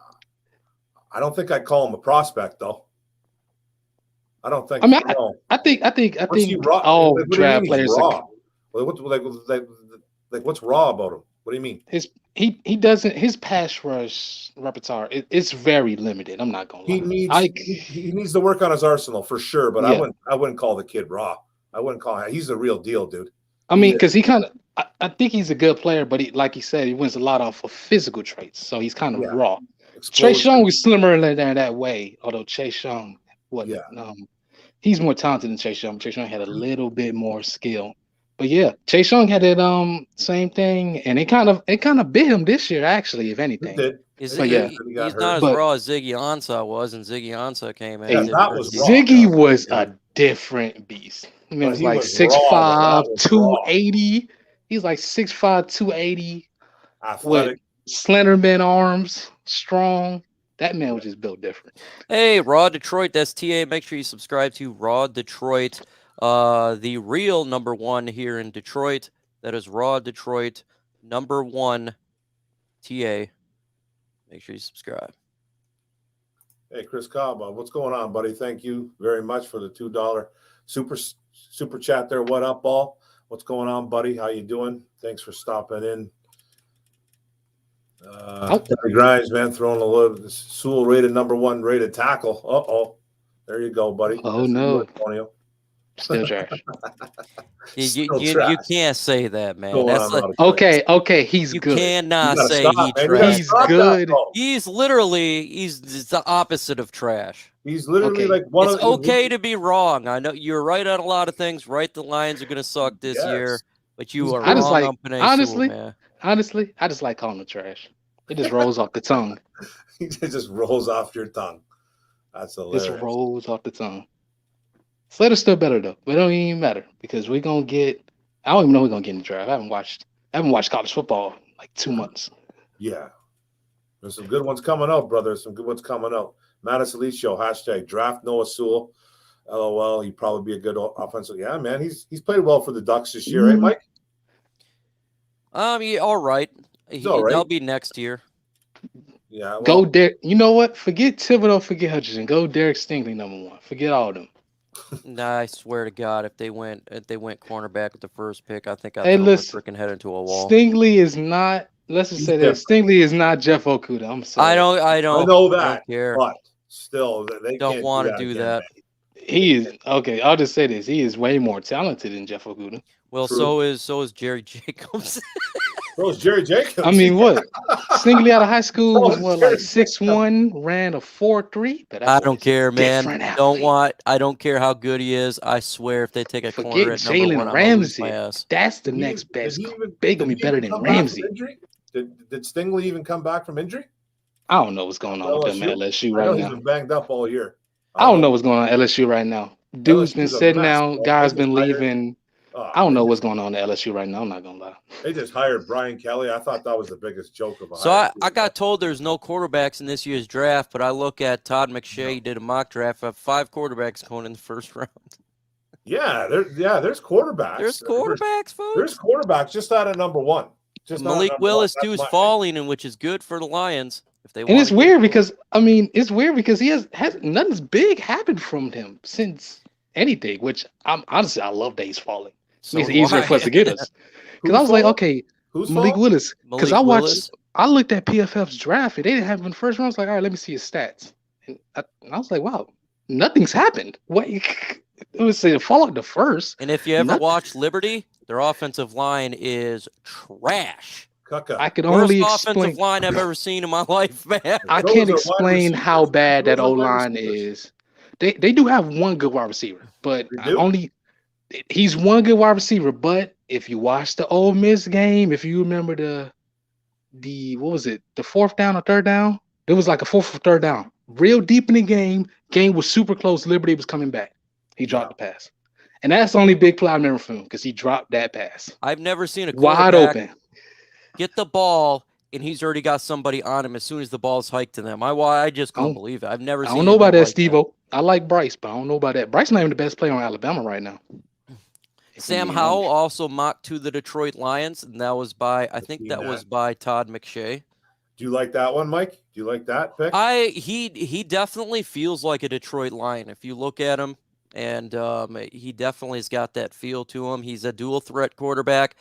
don't think I'd call him a prospect though. I don't think. I mean, no. I think What's he raw? all What do you draft mean he's players raw? Like what's raw about him? What do you mean? he doesn't his pass rush repertoire it's very limited. I'm not gonna lie. He needs to work on his arsenal for sure, but Yeah. I wouldn't call the kid raw. I wouldn't call him. He's the real deal, dude. I mean, because he kind of I think he's a good player, but he, like he said, he wins a lot off of physical traits, so he's kind of raw. Chase Young was slimmer than that way, although Chase Young wasn't. He's more talented than Chase Young. Chase Young had a little bit more skill. But yeah, Chase Young had that same thing, and it kind of bit him this year, actually, if anything. He's But not as raw as Ziggy Ansah was, and Ziggy Ansah came in. Yeah, that was raw. Ziggy was a different beast. I mean, it was like 6'5", 280. He's like 6'5", 280. Athletic. With Slenderman arms, strong. That man was just built different. Hey, Raw Detroit, that's TA. Make sure you subscribe to Raw Detroit, the real number 1 here in Detroit. That is Raw Detroit, number 1 TA. Make sure you subscribe. Hey, Chris Cobb, what's going on, buddy? Thank you very much for the $2 super chat there. What up, ball? What's going on, buddy? How you doing? Thanks for stopping in. Grimes, man, throwing a little. Sewell rated number 1 rated tackle. There you go, buddy. Oh, no. Antonio. Still trash. You can't say that, man. That's okay. He's good. You cannot say trash. He's good. He's the opposite of trash. He's literally like one of. It's okay to be wrong. I know you're right on a lot of things. Right, the Lions are going to suck this year, but you are wrong on Panay Sewell, man. Honestly, I just like calling it trash. It just rolls off the tongue. It just rolls off your tongue. That's hilarious. Just rolls off the tongue. Slater's still better though, but it don't even matter because we're gonna get. I don't even know who we're gonna get in the draft. I haven't watched college football in like 2 months. Yeah, there's some good ones coming out, brother. Some good ones coming out. Mattis Elite Show # draft Noah Sewell. LOL. He'd probably be a good offensive. Yeah, man. He's played well for the Ducks this year, right, Mike? Yeah, all right. They'll be next year. Yeah. Well, go Derek. You know what? Forget Thibodeau. Forget Hutchinson. Go Derek Stingley number 1. Forget all of them. Nah, I swear to God, if they went cornerback with the first pick, I think I'd freaking head into a wall. Stingley is not. Let's just say that Stingley is not Jeff Okudah. I'm sorry. I don't. I know that. I don't care. But still, they don't want to do that. He is okay. I'll just say this: he is way more talented than Jeff Okudah. Well, so is Jerry Jacobs. So is Jerry Jacobs. I mean, what? Stingley out of high school was what, like 6'1", ran a 4.3. But I don't care, man. I don't care how good he is. I swear, if they take a corner at number 1, Ramsey. That's the next best. Big gonna be better than Ramsey. Did Stingley even come back from injury? I don't know what's going on with them at LSU right now. He's been banged up all year. I don't know what's going on at LSU right now. Dude's been sitting out. Guys been leaving. I don't know what's going on at LSU right now. I'm not gonna lie. They just hired Brian Kelly. I thought that was the biggest joke of a So I got told there's no quarterbacks in this year's draft, but I look at Todd McShay. He did a mock draft of 5 quarterbacks going in the first round. Yeah, there's quarterbacks. There's quarterbacks, folks. There's quarterbacks just out of number 1. Malik Willis too is falling, and which is good for the Lions. If they and it's weird because he has nothing's big happened from him since anything. Which I love that he's falling. It makes it easier for us to get us. Because I was like, okay, who's Malik Willis? Because I looked at PFF's draft and they didn't have him in the first round. I was like, all right, let me see his stats. And I was like, wow, nothing's happened. What? It was say fall out the first. And if you ever watch Liberty, their offensive line is trash. I could only Worst explain offensive line I've ever seen in my life, man. I can't explain how bad that O-line is. They do have one good wide receiver, but he's one good wide receiver. But if you watch the Ole Miss game, if you remember the what was it, the 4th down or 3rd down? It was like a 4th or 3rd down. Real deep in the game. Game was super close. Liberty was coming back. He dropped the pass. And that's the only big play I remember from him because he dropped that pass. I've never seen a wide open. Get the ball and he's already got somebody on him as soon as the ball's hiked to them. I just couldn't believe it. I've never I seen don't know about anything that, like Steve-O. I like Bryce, but I don't know about that. Bryce not even the best player on Alabama right now. Sam Howell also mocked to the Detroit Lions, and that was by Todd McShay. Do you like that one, Mike? Do you like that pick? He definitely feels like a Detroit Lion if you look at him, and he definitely has got that feel to him. He's a dual threat quarterback.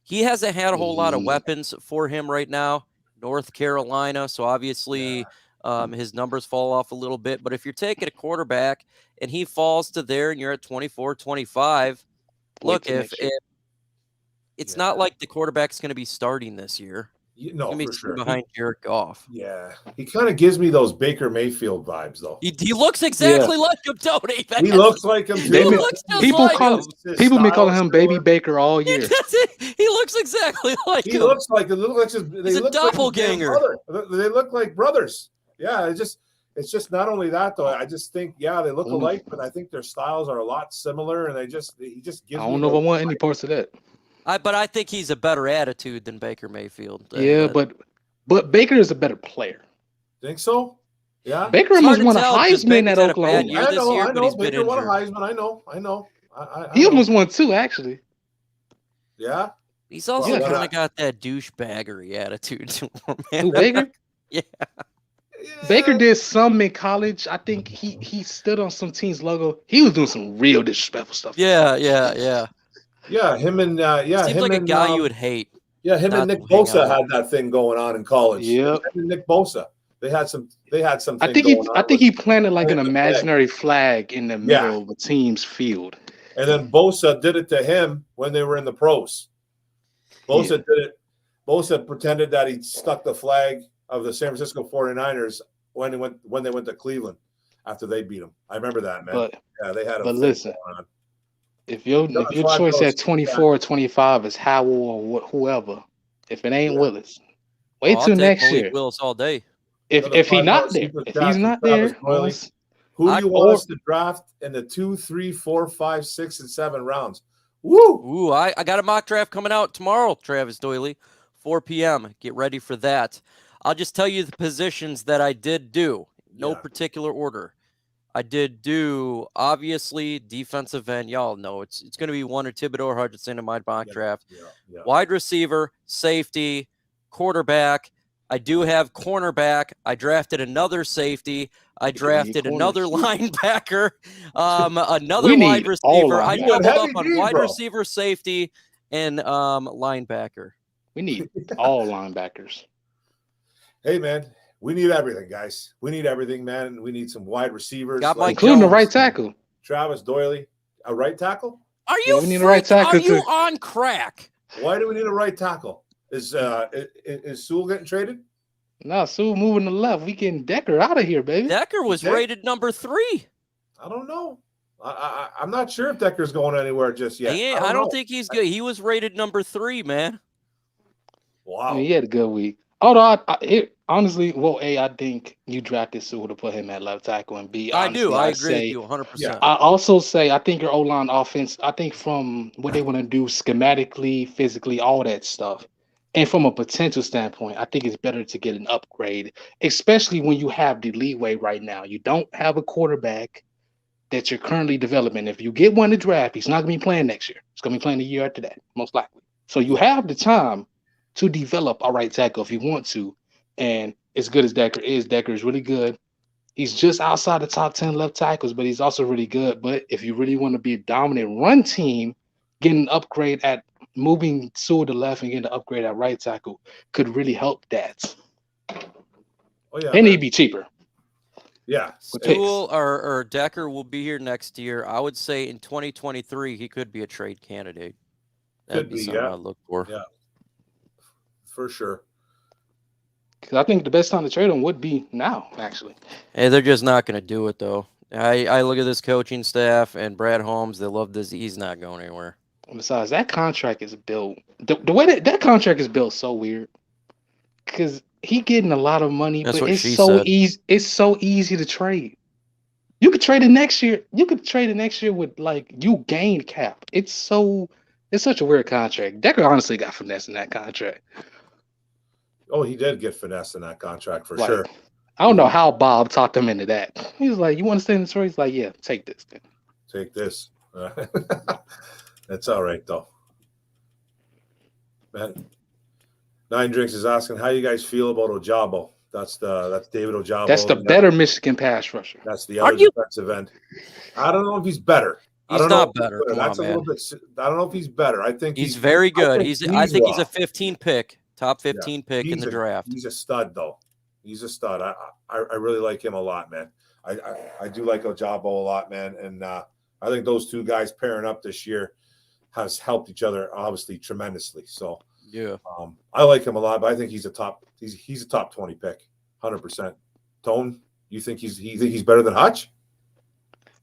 He hasn't had a whole lot of weapons for him right now. North Carolina, so obviously his numbers fall off a little bit. But if you're taking a quarterback and he falls to there and you're at 24, 25, look, if it's not like the quarterback's going to be starting this year. No, for sure. Behind Jared Goff. Yeah. He kind of gives me those Baker Mayfield vibes, though. He looks exactly like him, Tony. He looks like him, too. People been calling him Baby Baker all year. He looks exactly like him. He looks like he's a doppelganger. They look like brothers. Yeah, it's just not only that, though. I just think, they look alike, but I think their styles are a lot similar, and he just gives me. I don't know if I want any parts of that. But I think he's a better attitude than Baker Mayfield. But Baker is a better player. Think so? Yeah. Baker almost won a Heisman at Oklahoma. I know. Baker won a Heisman. I know. He almost won 2, actually. Yeah. He's also kind of got that douchebaggery attitude to him, man. Who, Baker? Yeah. Baker did some in college. I think he stood on some team's logo. He was doing some real disrespectful stuff. Yeah, him and seems him like and, a guy you would hate. Yeah, him and Nick Bosa had that thing going on in college. Yeah, Nick Bosa. They had some. I think he planted like an imaginary flag in the middle of a team's field. And then Bosa did it to him when they were in the pros. Bosa did it. Bosa pretended that he stuck the flag of the San Francisco 49ers when they went to Cleveland after they beat them. I remember that, man. They had. But listen, if your choice at 24 or 25 is Howell or whoever, if it ain't Willis, wait till next year. Willis all day. If he's not there, who do you want us to draft in the 2, 3, 4, 5, 6, and 7 rounds? Woo! I got a mock draft coming out tomorrow, Travis Doyley, 4 p.m. Get ready for that. I'll just tell you the positions that I did do, no particular order. I did do, obviously, defensive end. Y'all know it's going to be one or Thibodeau or Hutchinson in my mock draft. Wide receiver, safety, quarterback. I do have cornerback. I drafted another safety. I drafted another linebacker, another wide receiver. I doubled up on wide receiver, safety, and linebacker. We need all linebackers. Hey, man. We need everything, guys. We need everything, man. We need some wide receivers, including the right tackle. Travis Doyley, a right tackle. Are you? We need a right tackle. Are you on crack? Why do we need a right tackle? Is Sewell getting traded? No, Sewell moving to the left. We getting Decker out of here, baby. Decker was rated number 3. I don't know. I'm not sure if Decker's going anywhere just yet. I don't think he's good. He was rated number 3, man. Wow. He had a good week. Although honestly, I think you drafted Sewell to put him at left tackle, and B. Honestly, I agree with you 100%. I also say I think your O-line offense. I think from what they want to do schematically, physically, all that stuff, and from a potential standpoint, I think it's better to get an upgrade, especially when you have the leeway right now. You don't have a quarterback that you're currently developing. If you get one to draft, he's not going to be playing next year. He's going to be playing the year after that, most likely. So you have the time to develop a right tackle if you want to. And as good as Decker is really good. He's just outside the top 10 left tackles, but he's also really good. But if you really want to be a dominant run team, getting an upgrade at moving Sewell to left and getting an upgrade at right tackle could really help that. And he'd be cheaper. Yeah. Sewell or Decker will be here next year. I would say in 2023, he could be a trade candidate. That'd be something I'd look for. Yeah. For sure. Because I think the best time to trade him would be now, actually. Hey, they're just not going to do it, though. I look at this coaching staff and Brad Holmes. They love this. He's not going anywhere. Besides, that contract is built. The way that contract is built so weird. Because he getting a lot of money, but it's so easy. It's so easy to trade. You could trade it next year. You could trade it next year with you gain cap. It's such a weird contract. Decker honestly got finesse in that contract. Oh, he did get finessed in that contract for Like, sure. I don't know how Bob talked him into that. He was like, "You want to stay in Detroit?" He's like, "Yeah, take this." Then. Take this. That's all right though. Man, Nine Drinks is asking how you guys feel about Ojabo. That's David Ojabo. That's the better Michigan pass rusher. That's the other defensive end. I don't know if he's better. He's not better. That's a little bit. I don't know if he's better. I think he's very good. I think he's a rough. 15 pick, top 15 pick in the draft. He's a stud though. He's a stud. I really like him a lot, man. I do like Ojabo a lot, man. And I think those two guys pairing up this year has helped each other obviously tremendously. So yeah, I like him a lot, but I think he's a top 20 pick, 100%. Tone, you think he's better than Hutch?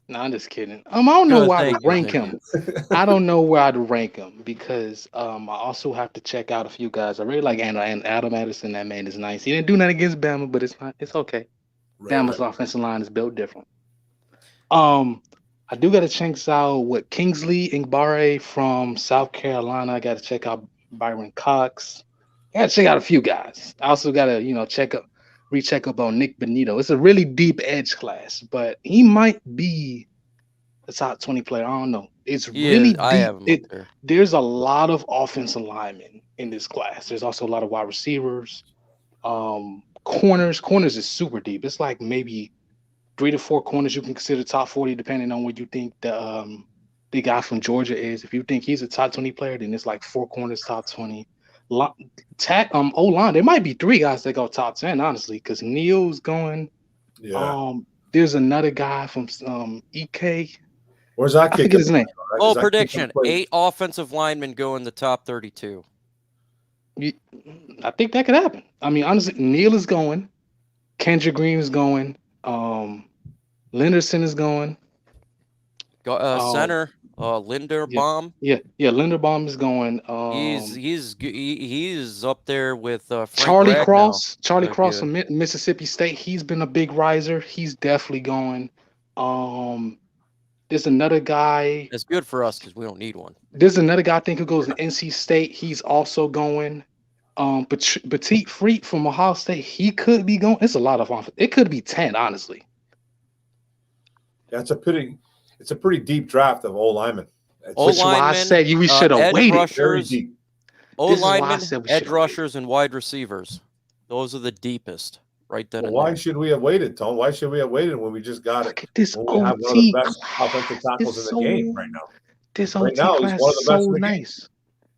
No, I'm just kidding. I don't know where to rank him. I don't know where I'd rank him because I also have to check out a few guys. I really like Adam Anderson. That man is nice. He didn't do nothing against Bama, but it's okay. Bama's offensive line is built different. I do got to check out what Kingsley Ngbare from South Carolina. I got to check out Byron Cox. I got to check out a few guys. I also got to recheck up on Nick Benito. It's a really deep edge class, but he might be a top 20 player. I don't know. It's really deep. I have him up there. There's a lot of offensive linemen in this class. There's also a lot of wide receivers. Corners is super deep. It's like maybe 3 to 4 corners you can consider top 40, depending on what you think the guy from Georgia is. If you think he's a top 20 player, then it's like 4 corners top 20. O-line, there might be 3 guys that go top 10, honestly, because Neil's going. Yeah. There's another guy from EK. Where's that kid? I forget his name. Prediction: 8 offensive linemen go in the top 32. I think that could happen. I mean, honestly, Neil is going. Kendrick Green is going. Lenderson is going. Center Linderbaum. Yeah, Linderbaum is going. He's up there with Frank Charlie Ragnow. Cross. Charlie Cross from Mississippi State. He's been a big riser. He's definitely going. There's another guy. It's good for us because we don't need one. There's another guy I think who goes to NC State. He's also going. Petit Freak from Ohio State. He could be going. It's a lot of. It could be 10, honestly. Yeah, it's a pretty deep draft of old linemen. Which is why I said we should have waited. Rushers, O-linemen, edge rushers, and wide receivers. Those are the deepest. Right then. Well, why should we have waited, Tone? Why should we have waited when we just got it? Look at this we have one of the best offensive tackles in the game right now. This OT class is so nice.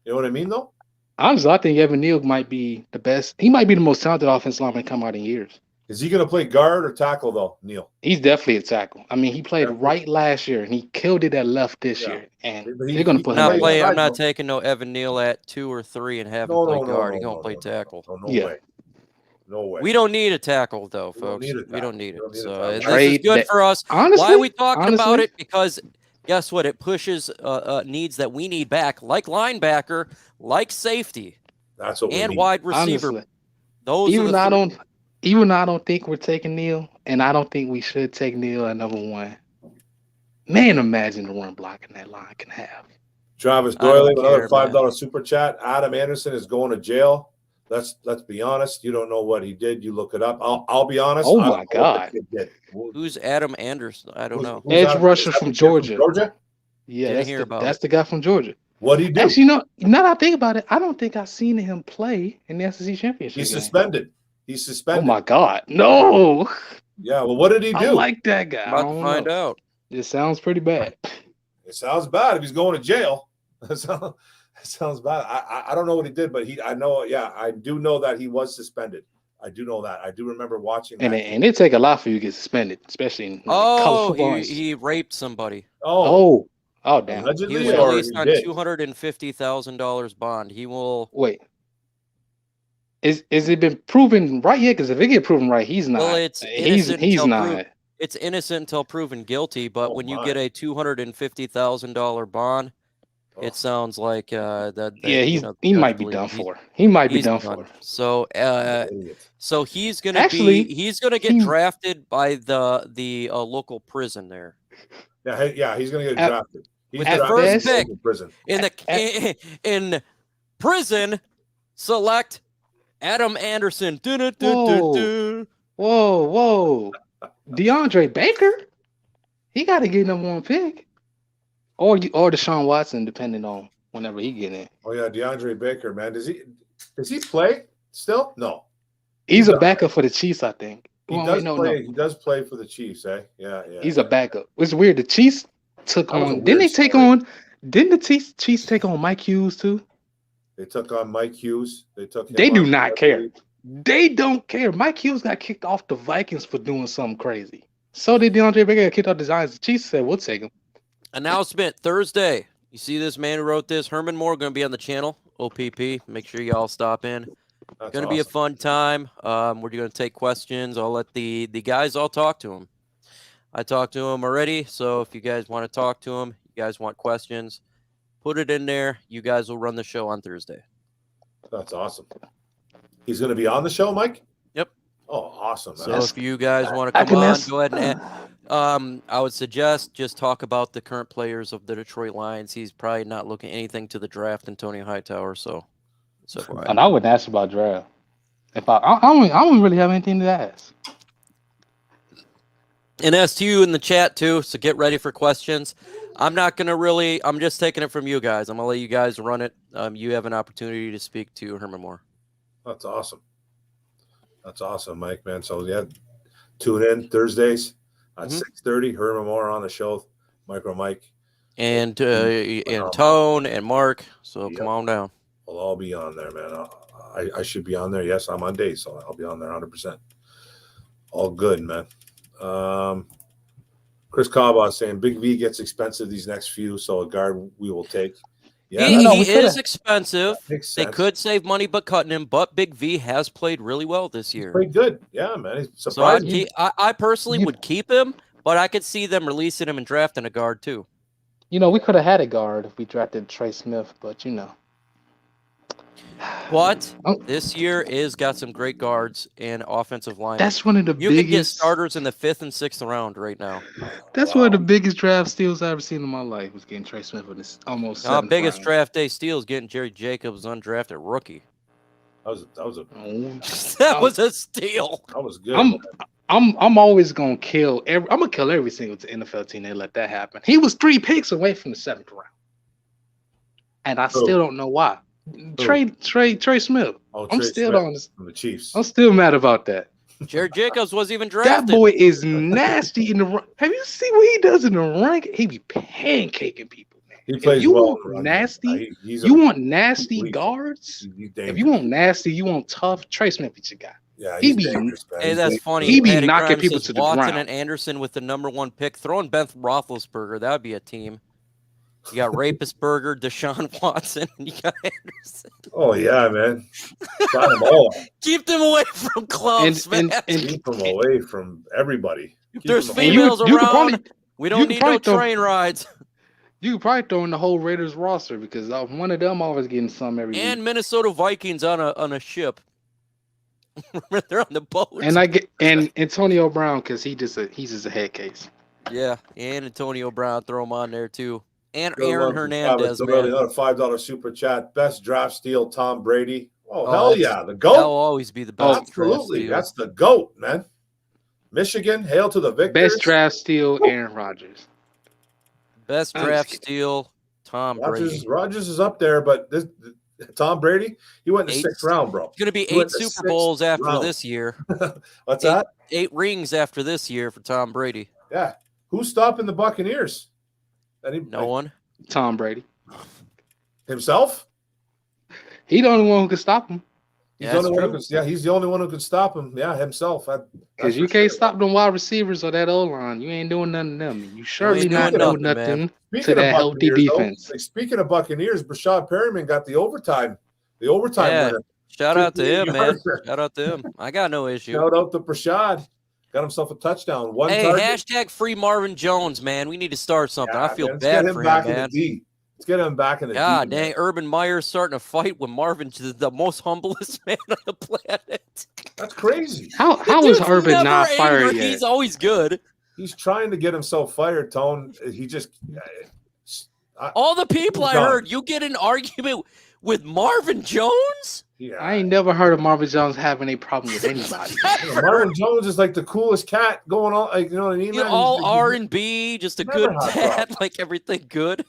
You know what I mean, though? Honestly, I think Evan Neal might be the best. He might be the most talented offensive lineman to come out in years. Is he going to play guard or tackle, though, Neal? He's definitely a tackle. I mean, he played right last year, and he killed it at left this year. And they're going to put him play. I'm not taking no Evan Neal at 2 or 3 and having him play guard. He's going to play tackle. No way. No way. We don't need a tackle, though, folks. We don't need it. So this is good for us. Honestly, why are we talking about it? Because guess what? It pushes needs that we need back, like linebacker, like safety. That's what we and need. Wide receiver. Honestly, those even I don't think we're taking Neal, and I don't think we should take Neal at number 1. Man, imagine the run blocking that line can have. Travis Doyle, another $5 super chat. Adam Anderson is going to jail. Let's be honest. You don't know what he did. You look it up. I'll be honest. Oh my God! Who's Adam Anderson? I don't know. Edge rusher from Georgia. Georgia? Yeah, that's the guy from Georgia. What he do? Actually, now that I think about it, I don't think I've seen him play in the SEC championship. He's suspended. He's suspended. Oh my God! No. Yeah. Well, what did he do? I like that guy. About to find out. It sounds pretty bad. It sounds bad if he's going to jail. It sounds bad. I don't know what he did, but I know. Yeah, I do know that he was suspended. I do know that. I do remember watching that. And it take a lot for you to get suspended, especially in college football. He raped somebody. Oh, damn. Allegedly, he was released on $250,000 bond. He will wait. Is it been proven right yet? Because if it get proven right, he's not. Well, he's not. It's innocent until proven guilty. But when you get a $250,000 bond, it sounds like that. Yeah, he might be done for. He might be done for. So, so he's gonna get drafted by the local prison there. Yeah, he's gonna get drafted. He's With the first pick in prison. In prison, select Adam Anderson. Whoa. DeAndre Baker? He got to get number 1 pick. Or Deshaun Watson, depending on whenever he get in. Oh yeah, DeAndre Baker, man. Does he play still? No. He's a backup for the Chiefs, I think. He does play for the Chiefs, eh? Yeah. He's a backup. It's weird. The Chiefs took on. Didn't the Chiefs take on Mike Hughes too? They took on Mike Hughes. They do not care. They don't care. Mike Hughes got kicked off the Vikings for doing something crazy. So did DeAndre Baker get kicked off the Giants. The Chiefs said, we'll take him. Announcement Thursday. You see this man who wrote this? Herman Moore going to be on the channel. OPP. Make sure you all stop in. That's Going to be a fun time. We're going to take questions. I'll let the guys all talk to him. I talked to him already. So if you guys want to talk to him, you guys want questions, put it in there. You guys will run the show on Thursday. That's awesome. He's going to be on the show, Mike? Yep. Oh, awesome. So if you guys want to come on, go ahead and I would suggest just talk about the current players of the Detroit Lions. He's probably not looking anything to the draft, Antonio Hightower. So and I wouldn't ask about draft. If I wouldn't really have anything to ask. And as to you in the chat too, so get ready for questions. I'm just taking it from you guys. I'm going to let you guys run it. You have an opportunity to speak to Herman Moore. That's awesome. That's awesome, Mike, man. So, yeah, tune in Thursdays at 6:30. Herman Moore on the show. Micro Mike. And Tone and Mark. So come on down. We'll all be on there, man. I should be on there. Yes, I'm on days, so I'll be on there 100%. All good, man. Chris Kaba saying Big V gets expensive these next few, so a guard we will take. Yeah, he is expensive. They could save money but cutting him, but Big V has played really well this year. Played good. Yeah, man. He's so I personally would keep him, but I could see them releasing him and drafting a guard too. We could have had a guard if we drafted Trey Smith, but But this year is got some great guards and offensive line. That's one of the biggest. You can get starters in the 5th and 6th round right now. That's one of the biggest draft steals I've ever seen in my life. Was getting Trey Smith with this almost. Biggest draft day steal is getting Jerry Jacobs undrafted rookie. That was a steal. That was good. I'm always gonna kill every single NFL team that let that happen. He was 3 picks away from the 7th round, and I still don't know why. Trey Smith. I'm still on this. From the Chiefs. I'm still mad about that. Jared Jacobs wasn't even drafted. That boy is nasty in the run. Have you seen what he does in the run? He be pancaking people, man. He plays want nasty. You want nasty guards? If you want nasty, you want tough. Trey Smith is your guy. Yeah, he be dangerous, man. Hey, that's funny. He be knocking people to the ground. Watson and Anderson with the number 1 pick. Throwing Ben Roethlisberger, that would be a team. You got Rapisberger, Deshaun Watson, and you got Anderson. Oh, yeah, man. Got them all. Keep them away from clubs, man. And keep them away from everybody. There's females around. We don't need no train rides. You could probably throw in the whole Raiders roster because one of them always getting some every week. And Minnesota Vikings on a ship. They're on the boat. And Antonio Brown because he's just a head case. Yeah, and Antonio Brown, throw him on there too. And Aaron Hernandez, man. Another $5 super chat. Best draft steal, Tom Brady. Oh, hell yeah. The GOAT. That'll always be the best. Absolutely. That's the GOAT, man. Michigan, hail to the victors. Best draft steal, Aaron Rodgers. Best draft steal, Tom Brady. Rodgers is up there, but Tom Brady, he went in the 6th round, bro. It's going to be 8 Super Bowls after this year. What's that? 8 rings after this year for Tom Brady. Yeah. Who's stopping the Buccaneers? No one. Tom Brady. Himself? He's the only one who can stop him. He's the only one who can stop him. Yeah, himself. Because you can't stop them wide receivers or that O-line. You ain't doing nothing to them. You surely not doing nothing to that healthy defense. Speaking of Buccaneers, Brashad Perryman got the overtime winner. Shout out to him, man. Shout out to him. I got no issue. Shout out to Brashad. Got himself a touchdown. Hashtag free Marvin Jones, man. We need to start something. I feel bad for him, man. Let's get him back in the dang, man. Urban Meyer's starting a fight with Marvin, the most humblest man on the planet. That's crazy. How is Urban not fired yet? He's always good. He's trying to get himself fired, Tone. He just... all the people I heard, you get an argument with Marvin Jones? Yeah, I ain't never heard of Marvin Jones having a problem with anybody. Marvin Jones is like the coolest cat going on. Like, you know what I mean? You know, Man? all He's R&B, just a never good had dad, problems. like everything good.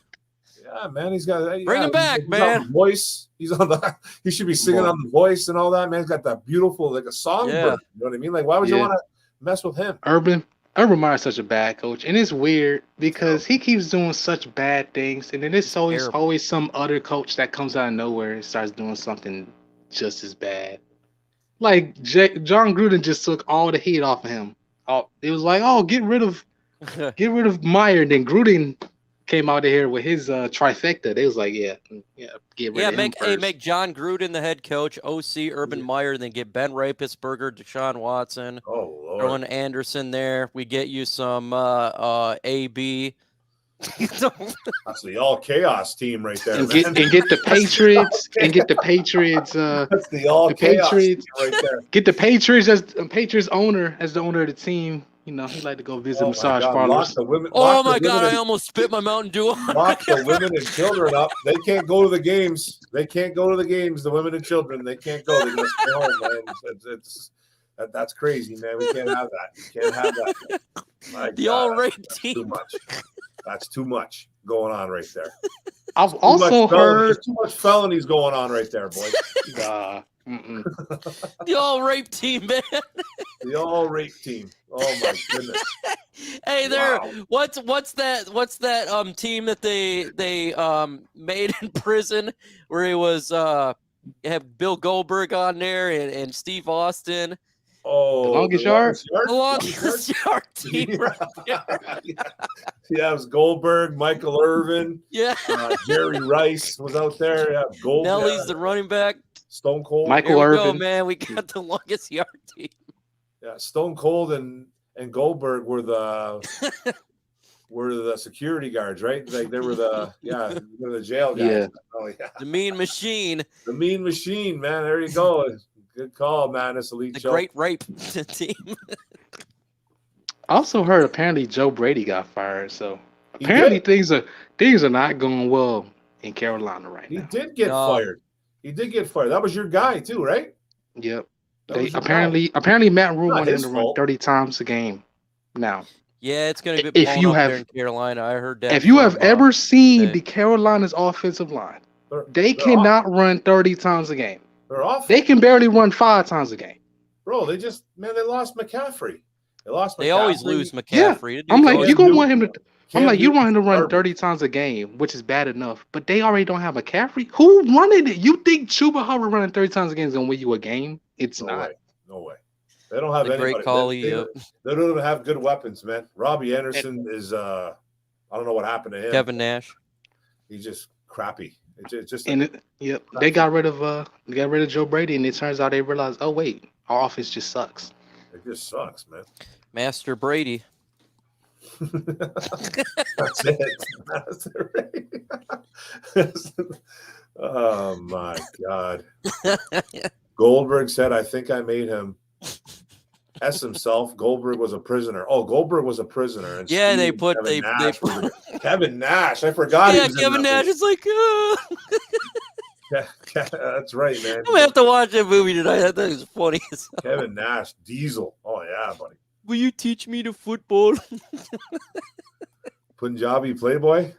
Yeah, man, he's got. Bring him back, he's man. on The Voice. He's on the. He should be singing on The Voice and all that. Man, he's got that beautiful, like a songbird. Yeah. You know what I mean? Like, why would you want to mess with him? Urban Meyer's such a bad coach, and it's weird because he keeps doing such bad things, and then there's always some other coach that comes out of nowhere and starts doing something just as bad. Like John Gruden just took all the heat off of him. It was like, oh, get rid of Meyer, and then Gruden came out of here with his trifecta. They was like, get rid of him first. make John Gruden the head coach, OC Urban Meyer, then get Ben Roethlisberger, Deshaun Watson, throw in Anderson there. We get you some AB. That's the all chaos team right there. And get the Patriots That's the all chaos team right there. Get the Patriots as Patriots owner as the owner of the team. You know, he like to go visit massage parlors. Oh my God! I almost spit my Mountain Dew. Lock the women and children up. They can't go to the games. The women and children, they can't go. They must stay home, man. That's crazy, man. We can't have that. You can't have that. The all-rape team. Too much. That's too much going on right there. I've also heard too much felonies going on right there, boy. The all-rape team, man. The all-rape team. Oh my goodness. Hey there, what's that team that they made in prison where he was have Bill Goldberg on there and Steve Austin. Oh, the longest yard? The longest yard team right there. Yeah, it was Goldberg, Michael Irvin. Yeah. Jerry Rice was out there. Yeah, Nellie's the running back. Stone Cold. Michael Irvin. Go, man. We got the longest yard team. Yeah, Stone Cold and Goldberg were the security guards, right? Like they were the jail guys. Yeah. Oh, yeah. The Mean Machine. The Mean Machine, man. There you go. Good call, man. This elite show. Great rape team. I also heard apparently Joe Brady got fired, so apparently things are not going well in Carolina right now. He did get fired. He did get fired. That was your guy too, right? Yep. Apparently Matt Rule wanted him to run 30 times a game now. Yeah, it's going to be blown up there in Carolina. I heard that. If you have ever seen the Carolina's offensive line, they cannot run 30 times a game. They're off. They can barely run 5 times a game. Bro, they lost McCaffrey. They always lose McCaffrey. Yeah. I'm like, you want him to run 30 times a game, which is bad enough, but they already don't have McCaffrey. Who running it? You think Chuba Hubbard running 30 times a game is going to win you a game? It's not. No way. They don't have anybody. Great call. They don't even have good weapons, man. Robbie Anderson is I don't know what happened to him. Kevin Nash. He's just crappy. It's just they got rid of Joe Brady, and it turns out they realized, oh wait, our offense just sucks. It just sucks, man. Master Brady. That's it. Oh my God. Goldberg said, I think I made him S himself. Goldberg was a prisoner. Oh, Goldberg was a prisoner. And they put Kevin Nash. I forgot. Yeah, Kevin Nash is like, that's right, man. I'm gonna have to watch that movie tonight. I thought it was funny. Kevin Nash, Diesel. Oh yeah, buddy. Will you teach me the football? Punjabi Playboy.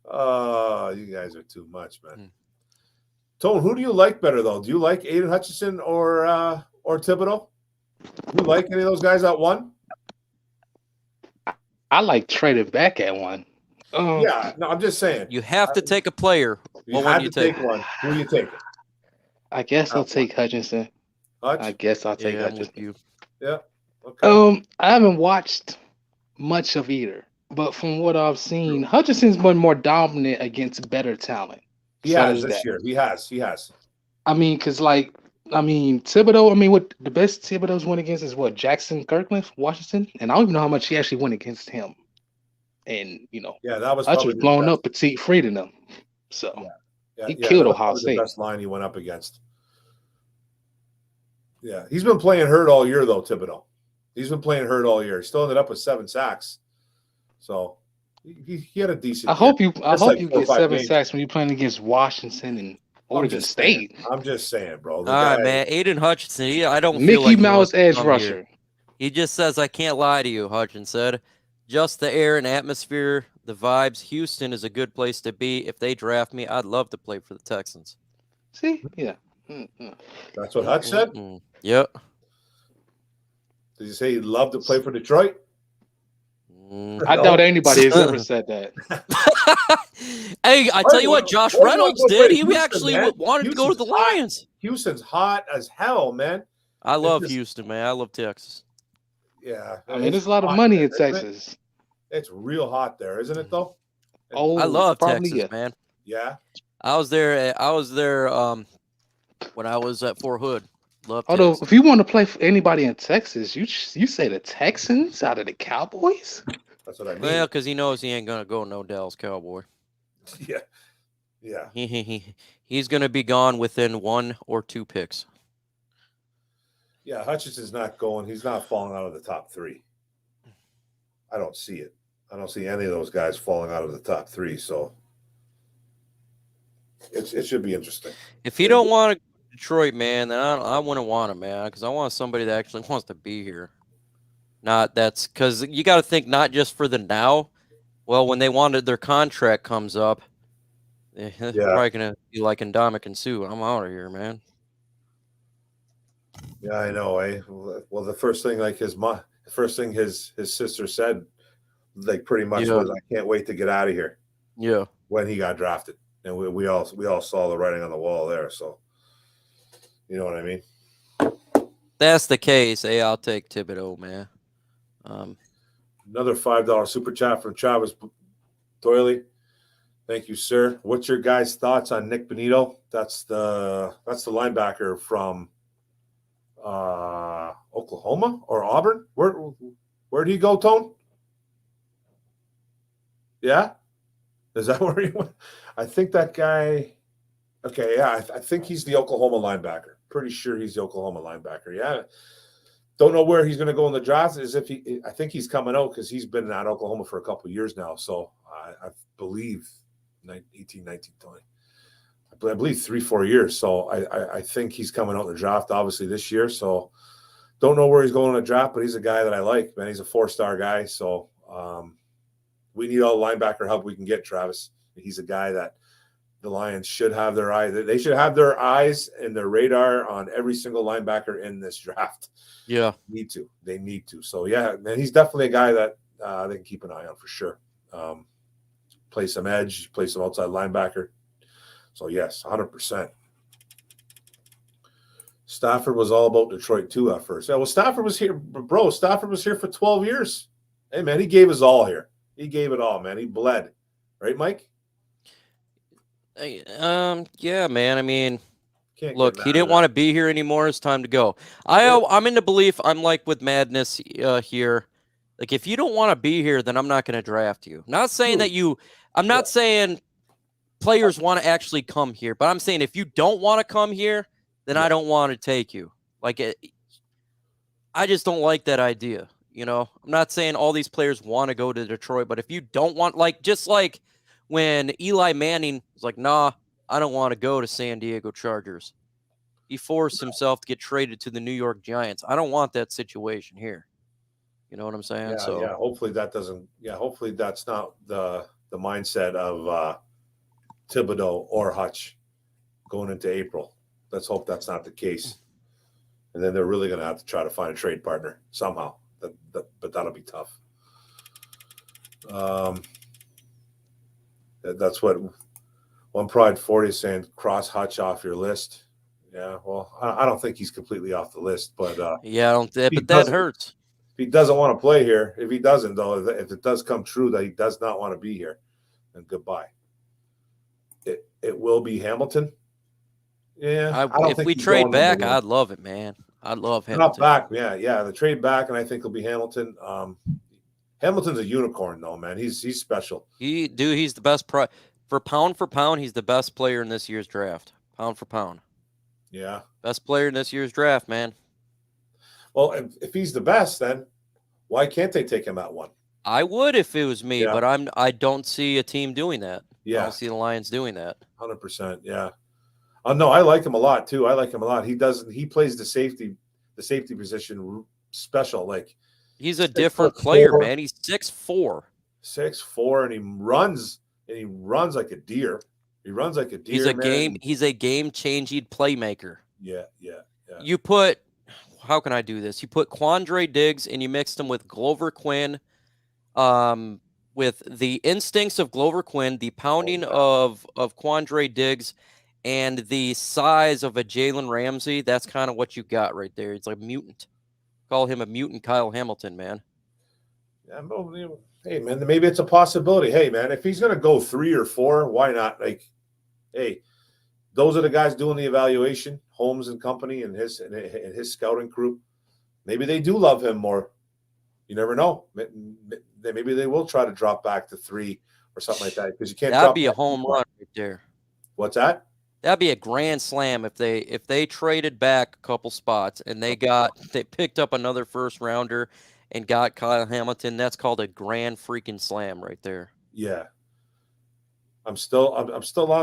Oh, you guys are too much, man. Tone, who do you like better though? Do you like Aiden Hutchinson or Thibodeau? Do you like any of those guys that won? I like trading back at one. Yeah, no, I'm just saying. You have to take a player. What one do you take? One. Who are you taking? I guess I'll take Hutchinson. I guess I'll take Hutchinson. You. Yeah. Okay. I haven't watched much of either, but from what I've seen, Hutchinson's been more dominant against better talent. He has this year. He has. I mean, Thibodeau. What the best Thibodeau's went against is what, Jackson Kirkland, Washington, and I don't even know how much he actually went against him. And that was Hutch was blown up petite free to them. So he killed Ohio State. The best line he went up against. Yeah, he's been playing hurt all year though, Thibodeau. He's been playing hurt all year. He still ended up with 7 sacks. So He had a decent. I hope you Just like 4 get or 5 7 games. sacks when you're playing against Washington and Oregon State. I'm just saying, bro. The All guy, right, man. Aiden Hutchinson, I don't feel Mickey like he Mouse wants to edge come rusher. here. He just says, I can't lie to you, Hutchinson said. Just the air and atmosphere, the vibes. Houston is a good place to be. If they draft me, I'd love to play for the Texans. See? Yeah. Mm-hmm. that's what Hutch said. Yep. Did you say he'd love to play for Detroit? I doubt anybody has ever said that. Hey, I tell you what, Josh Reynolds did. He actually wanted to go to the Lions. Houston's hot as hell, man. I love Houston, man. I love Texas. Yeah. I mean, there's a lot of money in Texas. It's real hot there, isn't it, though? Oh, I love probably, Texas, man. Yeah. I was there when I was at Fort Hood. Love Although, Texas. if you want to play for anybody in Texas, you say the Texans out of the Cowboys? That's what I mean. Well, because he knows he ain't going to go no Dallas Cowboy. Yeah. Yeah. He's going to be gone within 1 or 2 picks. Yeah, Hutchinson's not going. He's not falling out of the top 3. I don't see it. I don't see any of those guys falling out of the top 3. So it should be interesting. If he don't want to Detroit, man, then I wouldn't want him, man, because I want somebody that actually wants to be here. Not that's because you got to think not just for the now. Well, when they wanted their contract comes up, they're probably gonna be like Ndamukong and Sue. I'm out of here, man. Yeah, I know. Well, the first thing his sister said, like pretty much was, "I can't wait to get out of here." Yeah. When he got drafted, and we all saw the writing on the wall there. So, you know what I mean? That's the case. Hey, I'll take Thibodeau, man. Another $5 super chat from Travis Doyley. Thank you, sir. What's your guys' thoughts on Nick Benito? That's the linebacker from Oklahoma or Auburn. Where did he go, Tone? Yeah, is that where he went? I think that guy. Okay, yeah, I think he's the Oklahoma linebacker. Pretty sure he's the Oklahoma linebacker. Yeah. Don't know where he's going to go in the draft. I think he's coming out because he's been at Oklahoma for a couple of years now. So I believe 18, 19, 20. I believe 3-4 years. So I think he's coming out in the draft obviously this year. So don't know where he's going in the draft, but he's a guy that I like, man. He's a 4-star guy. So we need all the linebacker help we can get, Travis. He's a guy that the Lions should have their eye. They should have their eyes and their radar on every single linebacker in this draft. Yeah. They need to. So, yeah, man, he's definitely a guy that they can keep an eye on for sure. Play some edge, play some outside linebacker. So, yes, 100%. Stafford was all about Detroit, too, at first. Yeah, well, Stafford was here. Bro, Stafford was here for 12 years. Hey, man, he gave his all here. He gave it all, man. He bled. Right, Mike? Yeah, man. I mean, look, he didn't want to be here anymore. It's time to go. I'm in the belief. I'm like with Madness here. Like, if you don't want to be here, then I'm not going to draft you. Not saying that I'm not saying players want to actually come here, but I'm saying if you don't want to come here, then I don't want to take you. Like, I just don't like that idea. You know, I'm not saying all these players want to go to Detroit, but if you don't want, just like when Eli Manning was like, nah, I don't want to go to San Diego Chargers. He forced himself to get traded to the New York Giants. I don't want that situation here. You know what I'm saying? Yeah. Hopefully that doesn't. Yeah. Hopefully that's not the mindset of Thibodeau or Hutch going into April. Let's hope that's not the case. And then they're really going to have to try to find a trade partner somehow. But that'll be tough. That's what One Pride 40 is saying, cross Hutch off your list. Yeah, well, I don't think he's completely off the list, but that hurts. If he doesn't want to play here, if he doesn't, though, if it does come true that he does not want to be here, then goodbye. It will be Hamilton. Yeah, if we trade back, I'd love it, man. I'd love Hamilton. Not back, yeah. The trade back, and I think it'll be Hamilton. Hamilton's a unicorn, though, man. He's special. He's the best for pound, he's the best player in this year's draft. Pound for pound. Yeah. Best player in this year's draft, man. Well, if he's the best, then why can't they take him at 1? I would if it was me, Yeah. but I don't see a team doing that. I Yeah, don't see the Lions doing that. 100%. Yeah. Oh no, I like him a lot too. I like him a lot. He plays the safety position special. Like He's a 6'4", different player, man. He's 6'4". 6'4", and he runs like a deer. He runs like a deer, man. He's a game-changing playmaker. Yeah. You put, how can I do this? You put Quandre Diggs and you mixed him with Glover Quinn, with the instincts of Glover Quinn, the pounding of Quandre Diggs, and the size of a Jalen Ramsey. That's kind of what you got right there. It's like a mutant. Call him a mutant Kyle Hamilton, man. Yeah, hey man, maybe it's a possibility. Hey man, if he's gonna go 3 or 4, why not? Like, hey, those are the guys doing the evaluation, Holmes and company, and his scouting crew. Maybe they do love him more. You never know. Maybe they will try to drop back to 3 or something like that, because you can't. That'd be a home run right there. What's that? That'd be a grand slam if they traded back a couple spots and they picked up another first rounder and got Kyle Hamilton. That's called a grand freaking slam right there. Yeah. I'm still on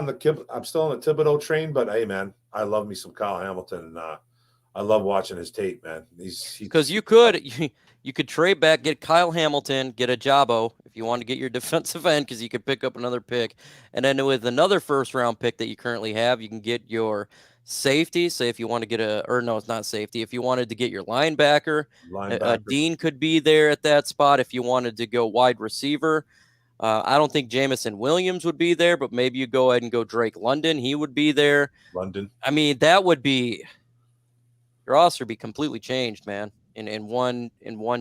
the Thibodeau train, but hey man, I love me some Kyle Hamilton, and I love watching his tape, man. Because you could trade back, get Kyle Hamilton, get a Jabo if you want to get your defensive end, because you could pick up another pick, and then with another first round pick that you currently have, you can get your safety. Say if you want to get it's not safety. If you wanted to get your linebacker. Dean could be there at that spot if you wanted to go wide receiver. I don't think Jameson Williams would be there, but maybe you go ahead and go Drake London. He would be there. London. I mean, that would be your roster be completely changed, man, in one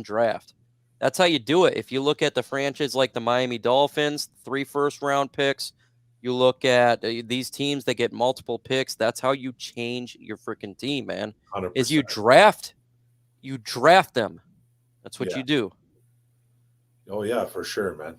draft. That's how you do it. If you look at the franchise like the Miami Dolphins, 3 first-round picks, you look at these teams that get multiple picks, that's how you change your freaking team, man. 100%. Is you draft them. That's what you do. Oh yeah, for sure, man.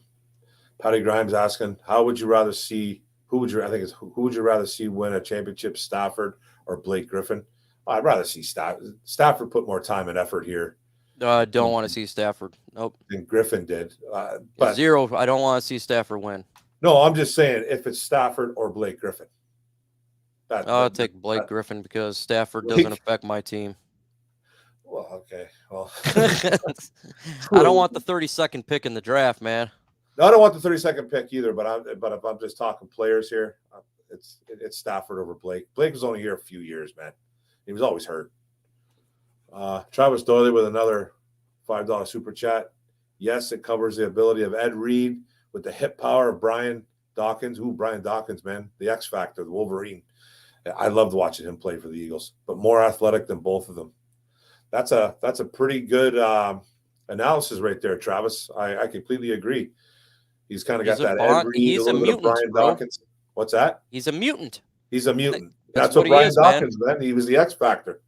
Patty Grimes asking, who would you rather see win a championship, Stafford or Blake Griffin? I'd rather see Stafford put more time and effort here. Don't want to see Stafford. Nope. Than Griffin did. But 0. I don't want to see Stafford win. No, I'm just saying if it's Stafford or Blake Griffin. I'll take Blake Griffin because Stafford doesn't affect my team. Well, okay. Well, I don't want the 32nd pick in the draft, man. No, I don't want the 32nd pick either. But if I'm just talking players here, it's Stafford over Blake. Blake was only here a few years, man. He was always hurt. Travis Doyley with another $5 super chat. Yes, it covers the ability of Ed Reed with the hip power of Brian Dawkins. Brian Dawkins, man, the X Factor, the Wolverine. I loved watching him play for the Eagles, but more athletic than both of them. That's a pretty good analysis right there, Travis. I completely agree. He's kind of got that Ed Reed, he's a mutant, Brian Dawkins. What's that? He's a mutant. He's a mutant. That's what Brian Dawkins, man. He was the X Factor.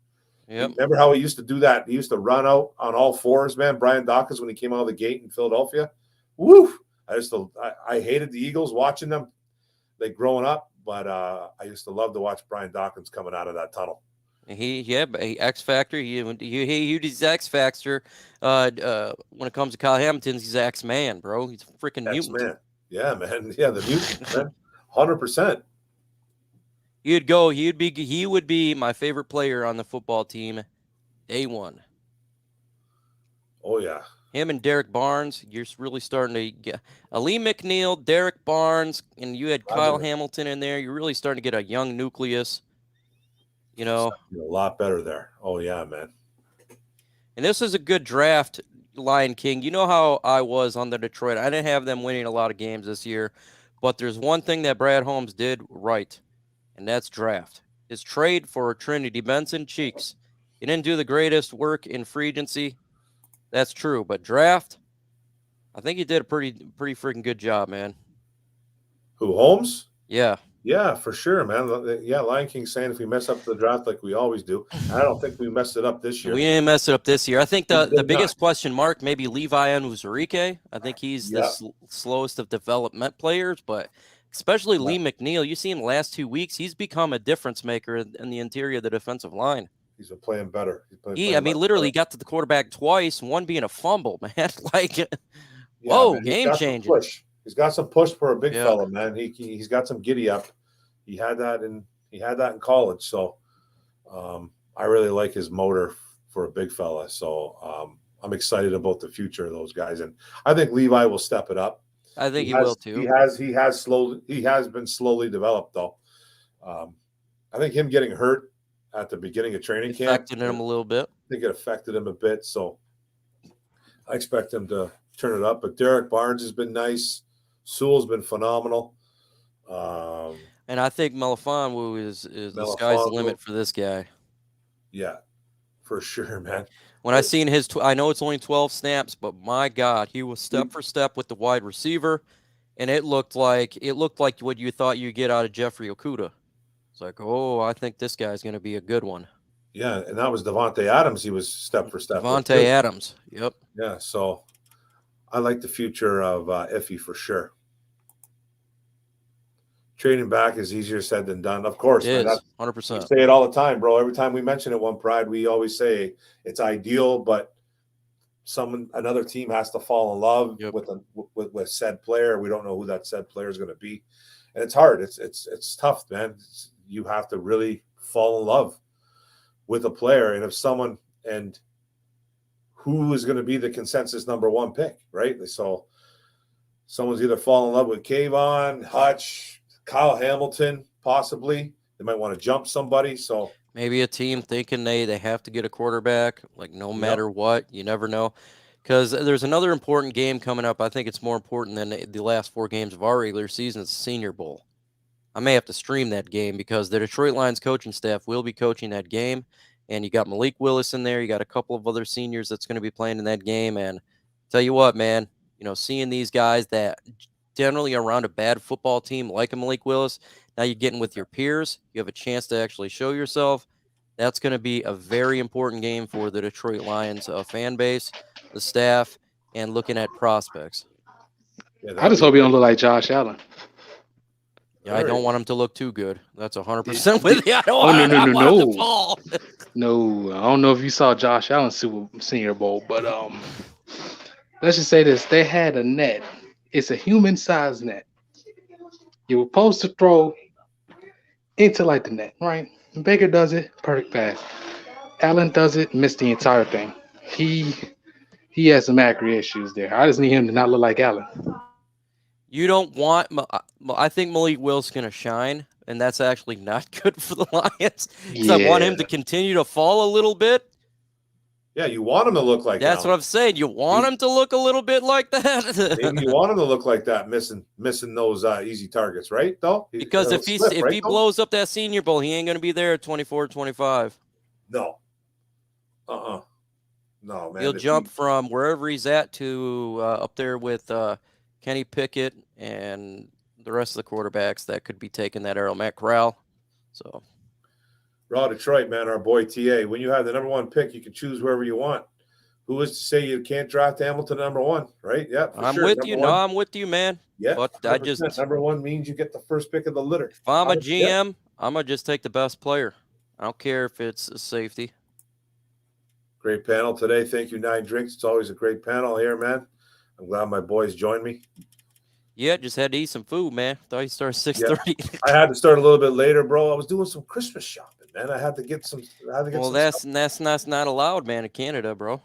Yep. Remember how he used to do that? He used to run out on all fours, man. Brian Dawkins, when he came out of the gate in Philadelphia. Woo! I hated the Eagles watching them, like growing up, but I used to love to watch Brian Dawkins coming out of that tunnel. X Factor. He's X Factor. When it comes to Kyle Hamilton, he's X Man, bro. He's a freaking mutant. X-Man. Yeah, man. Yeah, the mutant, man. 100%. He would be my favorite player on the football team, day one. Oh yeah. Him and Derek Barnes, you're really starting to get Ali McNeil, Derek Barnes, and you had Kyle Hamilton in there. You're really starting to get a young nucleus. You know, a lot better there. Oh yeah, man. And this is a good draft, Lion King. You know how I was on the Detroit. I didn't have them winning a lot of games this year, but there's one thing that Brad Holmes did right, and that's draft. His trade for Trinity Benson Cheeks. He didn't do the greatest work in free agency. That's true, but draft, I think he did a pretty freaking good job, man. Who, Holmes? Yeah. Yeah, for sure, man. Yeah, Lion King saying if we mess up the draft like we always do. I don't think we messed it up this year. We didn't mess it up this year. I think the biggest question mark, maybe Levi Onwuzurike. I think he's the slowest of development players, but especially Lee McNeil. You see him the last 2 weeks, he's become a difference maker in the interior of the defensive line. He's been playing better. Literally got to the quarterback twice, one being a fumble, man. Yeah, Whoa, man, he's game got some changing. push. He's got some push for a big Yeah. fella, man. He's got some giddy up. He had that in college. So I really like his motor for a big fella. So I'm excited about the future of those guys, and I think Levi will step it up. I think he will too. He has been slowly developed though. I think him getting hurt at the beginning of training camp Affected him a little bit. I think it affected him a bit. So I expect him to turn it up. But Derek Barnes has been nice. Sewell's been phenomenal. And I think Melifonwu is the sky's the limit for this guy. Yeah, for sure, man. When I seen his, I know it's only 12 snaps, but my God, he was step for step with the wide receiver, and it looked like what you thought you'd get out of Jeffrey Okudah. It's like, oh, I think this guy's going to be a good one. Yeah, and that was Devontae Adams. He was step for step. Devontae Adams. Yep. Yeah, so I like the future of Iffy for sure. Trading back is easier said than done. Of course, it man, is 100%. We say it all the time, bro. Every time we mention it, One Pride, we always say it's ideal, but another team has to fall in love with said player. We don't know who that said player is going to be, and it's hard. It's tough, man. You have to really fall in love with a player, and who is going to be the consensus number one pick, right? So someone's either fall in love with Kayvon, Hutch, Kyle Hamilton, possibly. They might want to jump somebody. So maybe a team thinking they have to get a quarterback, like no matter what. You never know. Because there's another important game coming up. I think it's more important than the last 4 games of our regular season. It's the Senior Bowl. I may have to stream that game because the Detroit Lions coaching staff will be coaching that game. And you got Malik Willis in there. You got a couple of other seniors that's going to be playing in that game. And tell you what, man, seeing these guys that generally around a bad football team like a Malik Willis, now you're getting with your peers. You have a chance to actually show yourself. That's going to be a very important game for the Detroit Lions fan base, the staff, and looking at prospects. Yeah, I just hope he don't look like Josh Allen. Yeah, I don't want him to look too good. That's 100% with you. I don't want him to fall. No, I don't know if you saw Josh Allen's Senior Bowl, but let's just say this. They had a net. It's a human-sized net. You were supposed to throw into like the net, right? Baker does it, perfect pass. Allen does it, missed the entire thing. He has some accuracy issues there. I just need him to not look like Allen. You don't want – I think Malik Willis going to shine, and that's actually not good for the Lions. Because I want him to continue to fall a little bit. Yeah, you want him to look like that's what I'm saying. You want him to look a little bit like that. Maybe you want him to look like that, missing those easy targets, right? Though because if he blows up that Senior Bowl, he ain't going to be there at 24-25. No. No, man. He'll jump from wherever he's at to up there with Kenny Pickett and the rest of the quarterbacks that could be taking that arrow. Matt Corral. So. Raw Detroit, man, our boy TA. When you have the number 1 pick, you can choose wherever you want. Who is to say you can't draft Hamilton number 1, right? Yeah, I'm with you. No, I'm with you, man. Yeah, but I just number 1 means you get the first pick of the litter. If I'm a GM, I'm gonna just take the best player. I don't care if it's a safety. Great panel today. Thank you, 9 Drinks. It's always a great panel here, man. I'm glad my boys joined me. Yeah, just had to eat some food, man. Thought you started 6:30. Yeah. I had to start a little bit later, bro. I was doing some Christmas shopping, man. I had to get some. Well, that's not allowed, man, in Canada, bro.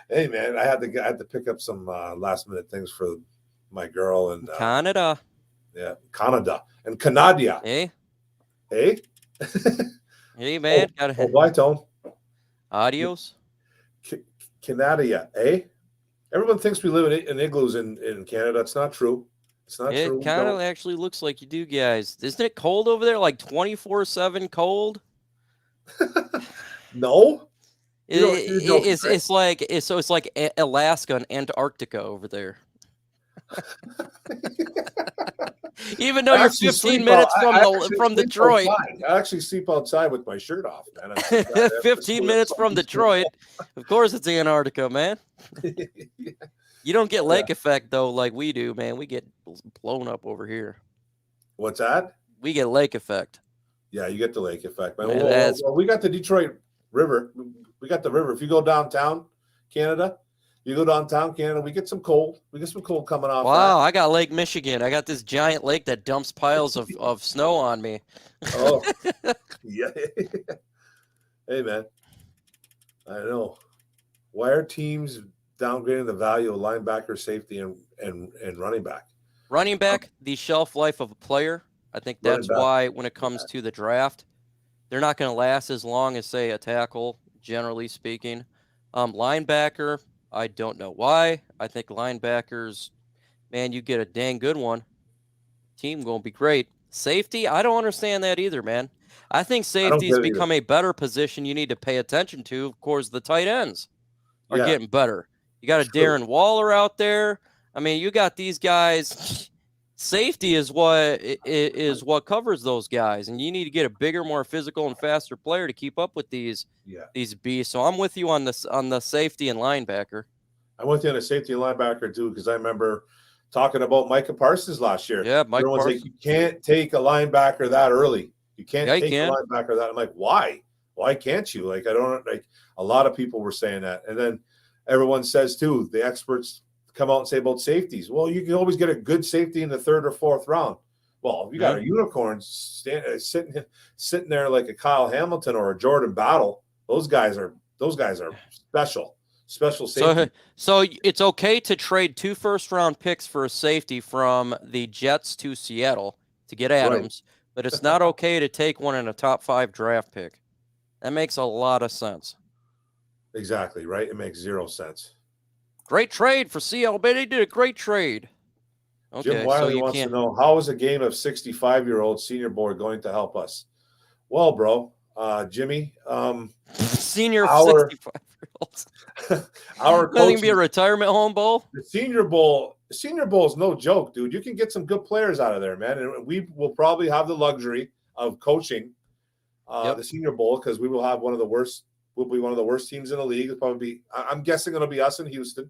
Hey, man, I had to pick up some last minute things for my girl and Canada. Yeah, Canada and Canada. Hey. Hey, man. Bye, Tone. Adios. Canada, eh? Everyone thinks we live in igloos in Canada. It's not true. It's not true. It kind of actually looks like you do, guys. Isn't it cold over there? Like 24/7 cold? No. It's like Alaska and Antarctica over there. Even though you're 15 minutes from Detroit. I actually sleep outside with my shirt off, man. 15 minutes from Detroit. Of course it's Antarctica, man. You don't get lake effect, though, like we do, man. We get blown up over here. What's that? We get lake effect. Yeah, you get the lake effect, man. Well, we got the Detroit River. We got the river. If you go downtown Canada, You go downtown Canada, we get some cold. We get some cold coming off. Wow, I got Lake Michigan. I got this giant lake that dumps piles of snow on me. Oh, yeah. Hey, man. I know. Why are teams downgrading the value of linebacker, safety, and running back? Running back, the shelf life of a player. I think that's why when it comes to the draft, they're not going to last as long as, say, a tackle, generally speaking. Linebacker, I don't know why. I think linebackers, man, you get a dang good one. Team going to be great. Safety, I don't understand that either, man. I think safety's become a better position you need to pay attention to. Of course, the tight ends are getting better. You got a Darren Waller out there. I mean, you got these guys. Safety is what covers those guys, and you need to get a bigger, more physical, and faster player to keep up with these beasts. So I'm with you on the safety and linebacker. I'm with you on the safety and linebacker too, because I remember talking about Micah Parsons last year. Yeah, Micah Parsons. Like, you can't take a linebacker that early. You can't take a linebacker that. I'm like, why? Why can't you? Like, I don't like. A lot of people were saying that, and then everyone says too. The experts come out and say about safeties. Well, you can always get a good safety in the 3rd or 4th round. Well, if you got a unicorn sitting there like a Kyle Hamilton or a Jordan Battle, those guys are special safety. So it's okay to trade 2 first-round picks for a safety from the Jets to Seattle to get Adams, but it's not okay to take one in a top 5 draft pick. That makes a lot of sense. Exactly, right? It makes 0 sense. Great trade for Seattle, but they did a great trade. Okay, Jim Wiley wants to know, how is a game of 65-year-old senior board going to help us? Well, bro, Jimmy, senior 65-year-olds. Our coach can be a retirement home bowl. The Senior Bowl is no joke, dude. You can get some good players out of there, man. And we will probably have the luxury of coaching the Senior Bowl, because we will have one of the worst. We'll be one of the worst teams in the league. It'll probably be. I'm guessing it'll be us in Houston.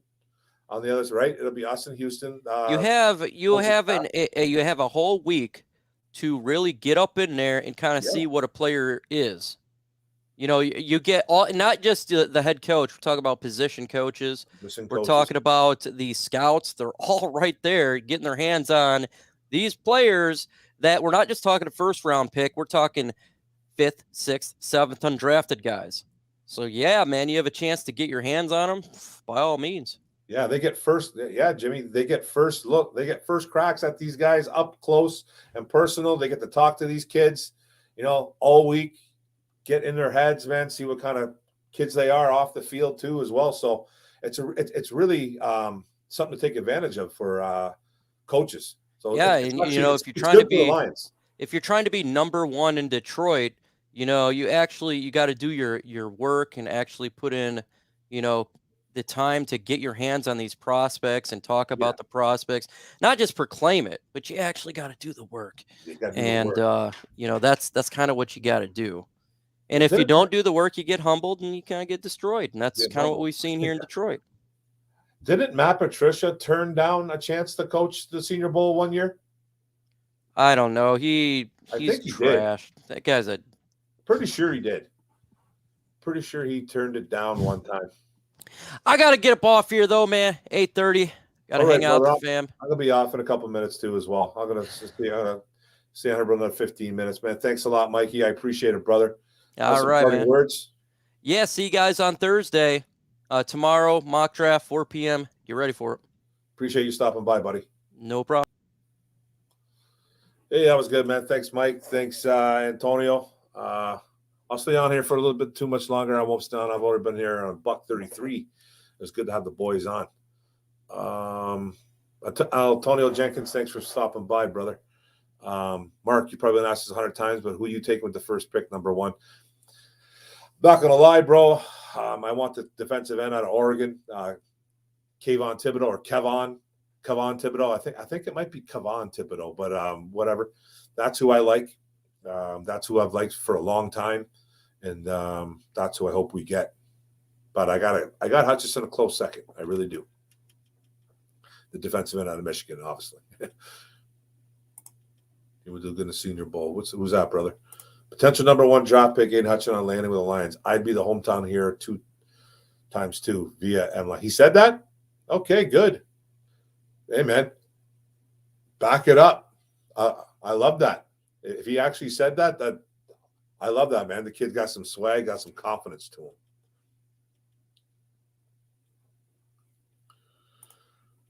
On the other side, right? It'll be us in Houston. You have a whole week to really get up in there and kind of see what a player is. You know, you get all, not just the head coach. We're talking about position coaches. We're talking about the scouts. They're all right there getting their hands on these players that we're not just talking a 1st-round pick. We're talking 5th, 6th, 7th undrafted guys. So, yeah, man, you have a chance to get your hands on them by all means. Yeah, they get first. Yeah, Jimmy, they get first look. They get first cracks at these guys up close and personal. They get to talk to these kids, all week, get in their heads, man, see what kind of kids they are off the field too as well. So it's really something to take advantage of for coaches. So yeah, and if you're trying to be number 1 in Detroit, you got to do your work and actually put in, the time to get your hands on these prospects and talk about the prospects, not just proclaim it, but you actually got to do the work. That's kind of what you got to do. And if you don't do the work, you get humbled and you kind of get destroyed. And that's kind of what we've seen here in Detroit. Didn't Matt Patricia turn down a chance to coach the Senior Bowl one year? I don't know. He's trash. That guy's pretty sure he did. Pretty sure he turned it down one time. I got to get up off here, though, man. 8:30. Got to hang out with the fam. I'm going to be off in a couple minutes, too, as well. I'm going to stay on here for another 15 minutes, man. Thanks a lot, Mikey. I appreciate it, brother. All right, man. Words? Yeah, see you guys on Thursday. Tomorrow, mock draft, 4 p.m. Get ready for it. Appreciate you stopping by, buddy. No problem. Hey, that was good, man. Thanks, Mike. Thanks, Antonio. I'll stay on here for a little bit too much longer. I won't stay on. I've already been here on $1:33. It's good to have the boys on. Antonio Jenkins, thanks for stopping by, brother. Mark, you probably been asked this 100 times, but who you taking with the first pick, number 1? Not going to lie, bro. I want the defensive end out of Oregon, Kayvon Thibodeau or Kevon Thibodeau. I think it might be Kevon Thibodeau, but whatever. That's who I like. That's who I've liked for a long time, and that's who I hope we get. But I got Hutchinson a close second. I really do. The defensive end out of Michigan, obviously. He would do good in the Senior Bowl. Who's that, brother? Potential number 1 draft pick, Aiden Hutchinson on landing with the Lions. I'd be the hometown hero 2 times 2 via MLI. He said that? Okay, good. Hey, man, back it up. I love that. If he actually said that I love that, man. The kid got some swag, got some confidence to him.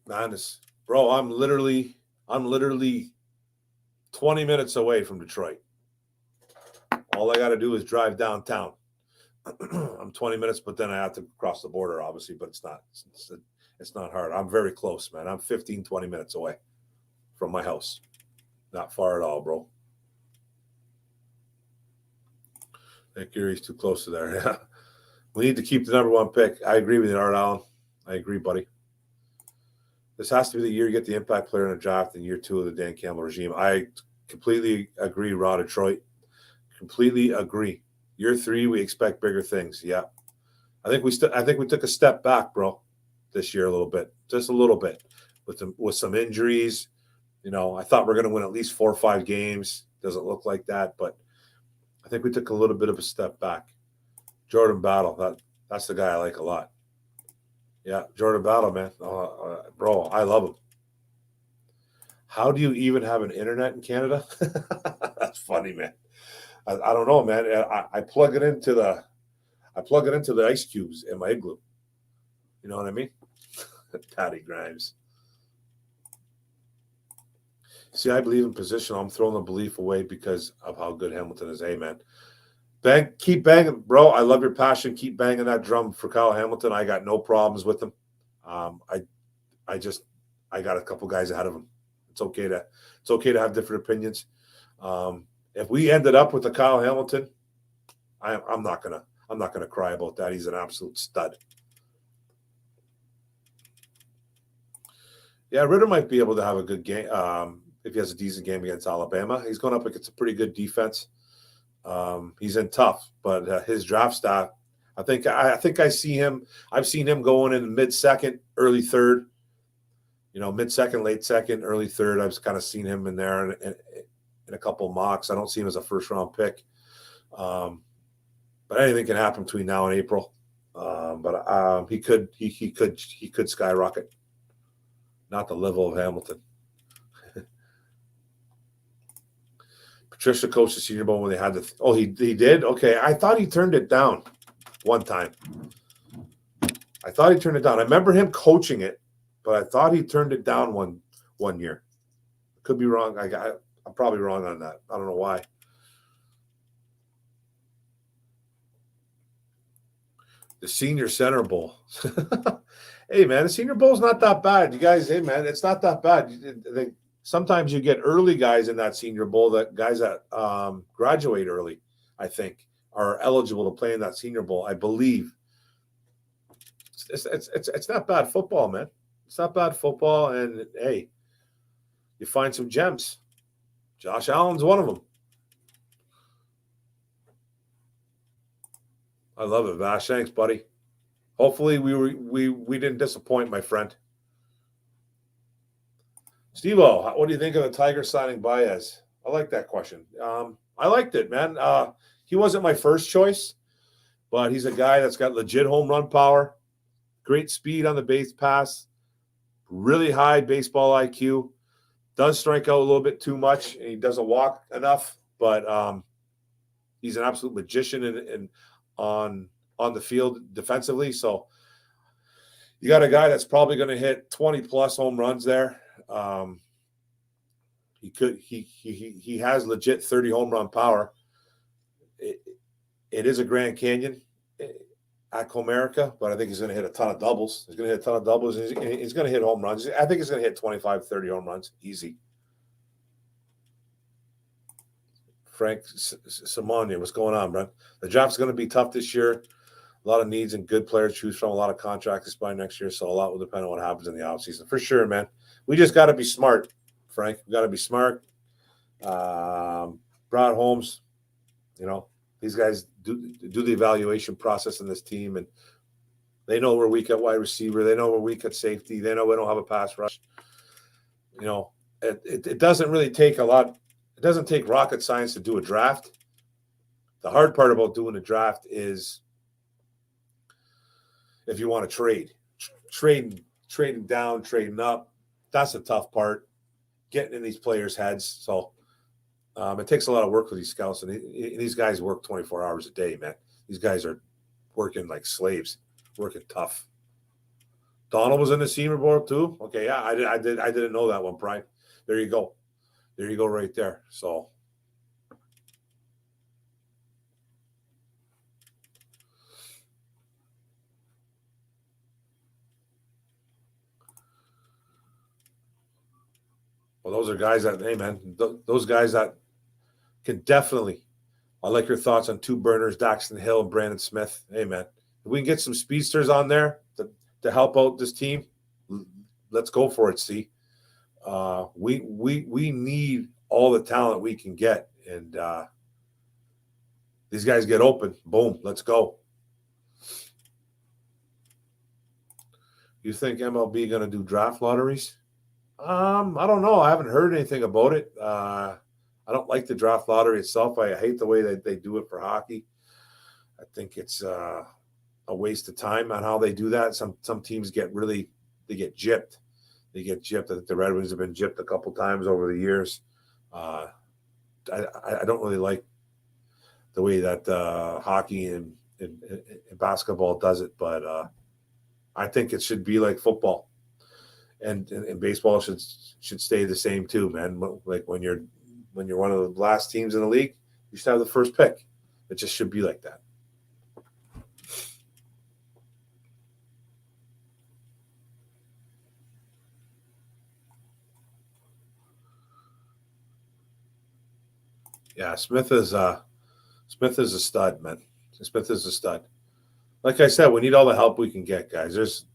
Man, bro, I'm literally 20 minutes away from Detroit. All I got to do is drive downtown. I'm 20 minutes, but then I have to cross the border, obviously, but it's not hard. I'm very close, man. I'm 15, 20 minutes away from my house. Not far at all, bro. I think Erie's too close to there. Yeah. We need to keep the number one pick. I agree with you, Art Allen. I agree, buddy. This has to be the year you get the impact player in a draft in year 2 of the Dan Campbell regime. I completely agree, Raw Detroit. Completely agree. Year 3, we expect bigger things. Yeah. I think we took a step back, bro, this year a little bit. Just a little bit. With some injuries. You know, I thought we are going to win at least 4 or 5 games. Doesn't look like that, but I think we took a little bit of a step back. Jordan Battle, that's the guy I like a lot. Yeah, Jordan Battle, man. Bro, I love him. How do you even have an internet in Canada? That's funny, man. I don't know, man. I plug it into the ice cubes in my igloo. You know what I mean? Patty Grimes. See, I believe in positional. I'm throwing the belief away because of how good Hamilton is. Hey, man. Keep banging, bro. I love your passion. Keep banging that drum for Kyle Hamilton. I got no problems with him. I got a couple guys ahead of him. It's okay to have different opinions. If we ended up with the Kyle Hamilton, I'm not gonna cry about that. He's an absolute stud. Yeah, Ritter might be able to have a good game if he has a decent game against Alabama. He's going up against a pretty good defense. He's in tough, but his draft stock, I think I see him. I've seen him going in mid-second, early third. You know, mid-second, late second, early third. I've kind of seen him in there in a couple of mocks. I don't see him as a first-round pick, but anything can happen between now and April. But he could skyrocket. Not the level of Hamilton. Patricia coached the Senior Bowl when they had the. Oh, he did? Okay. I thought he turned it down one time. I thought he turned it down. I remember him coaching it, but I thought he turned it down one year. Could be wrong. I'm probably wrong on that. I don't know why. The Senior Center Bowl. Hey, man, the Senior Bowl is not that bad. You guys, hey, man, it's not that bad. Sometimes you get early guys in that Senior Bowl, guys that graduate early, I think, are eligible to play in that Senior Bowl, I believe. It's not bad football, man. It's not bad football, and, hey, you find some gems. Josh Allen's one of them. I love it, Vash. Thanks, buddy. Hopefully we didn't disappoint, my friend. Steve-O, what do you think of the Tigers signing Baez? I like that question. I liked it, man. He wasn't my first choice, but he's a guy that's got legit home run power, great speed on the base pass, really high baseball IQ, does strike out a little bit too much, and he doesn't walk enough, but he's an absolute magician on the field defensively. So you got a guy that's probably going to hit 20-plus home runs there. He has legit 30 home run power. It is a Grand Canyon at Comerica, but I think he's going to hit a ton of doubles. He's going to hit a ton of doubles. He's going to hit home runs. I think he's going to hit 25, 30 home runs. Easy. Frank Simonia, what's going on, bro? The draft's going to be tough this year. A lot of needs and good players to choose from. A lot of contracts by next year, so a lot will depend on what happens in the offseason. For sure, man. We just got to be smart, Frank. We got to be smart. Brad Holmes, you know, these guys do the evaluation process in this team, and they know we're weak at wide receiver. They know we're weak at safety. They know we don't have a pass rush. You know, it doesn't really take a lot. It doesn't take rocket science to do a draft. The hard part about doing a draft is if you want to trade trading down, trading up. That's the tough part, getting in these players' heads. So it takes a lot of work for these scouts, and these guys work 24 hours a day, man. These guys are working like slaves, working tough. Donald was in the senior board too. Okay, yeah, I didn't know that one, Brian. There you go. There you go, right there. So. Well, those are guys that, hey, man, those guys that can definitely. I like your thoughts on two burners, Daxton Hill and Brandon Smith. Hey, man, if we can get some speedsters on there to help out this team, let's go for it. See, we need all the talent we can get, and these guys get open. Boom, let's go. You think MLB going to do draft lotteries? I don't know. I haven't heard anything about it. I don't like the draft lottery itself. I hate the way that they do it for hockey. I think it's a waste of time on how they do that. Some teams get gypped. They get gypped. I think the Red Wings have been gypped a couple times over the years. I don't really like the way that hockey and basketball does it, but I think it should be like football. And baseball should stay the same too, man. Like when you're one of the last teams in the league, you should have the first pick. It just should be like that. Yeah, Smith is a stud, man. Smith is a stud. Like I said, we need all the help we can get, guys. There's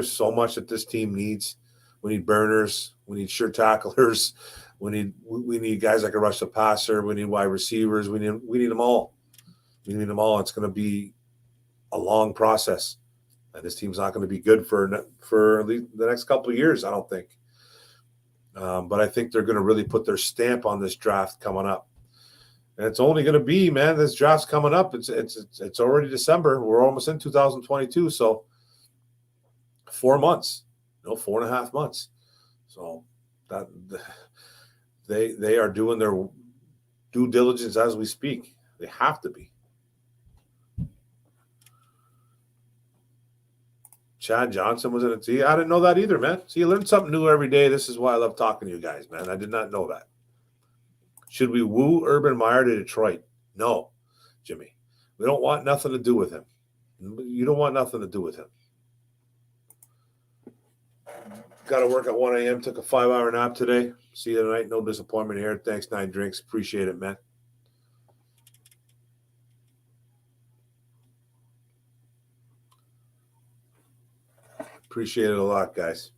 so much that this team needs. We need burners. We need sure tacklers. We need guys that can rush the passer. We need wide receivers. We need them all. We need them all. It's going to be a long process, and this team's not going to be good for the next couple of years, I don't think. But I think they're going to really put their stamp on this draft coming up. And it's only going to be, man, this draft's coming up. It's already December. We're almost in 2022, so 4 months, 4.5 months. So that they are doing their due diligence as we speak. They have to be. Chad Johnson was in it. See, I didn't know that either, man. See, you learn something new every day. This is why I love talking to you guys, man. I did not know that. Should we woo Urban Meyer to Detroit? No, Jimmy. We don't want nothing to do with him. You don't want nothing to do with him. Got to work at 1 a.m. Took a 5-hour nap today. See you tonight. No disappointment here. Thanks, 9 Drinks. Appreciate it, man. Appreciate it a lot, guys.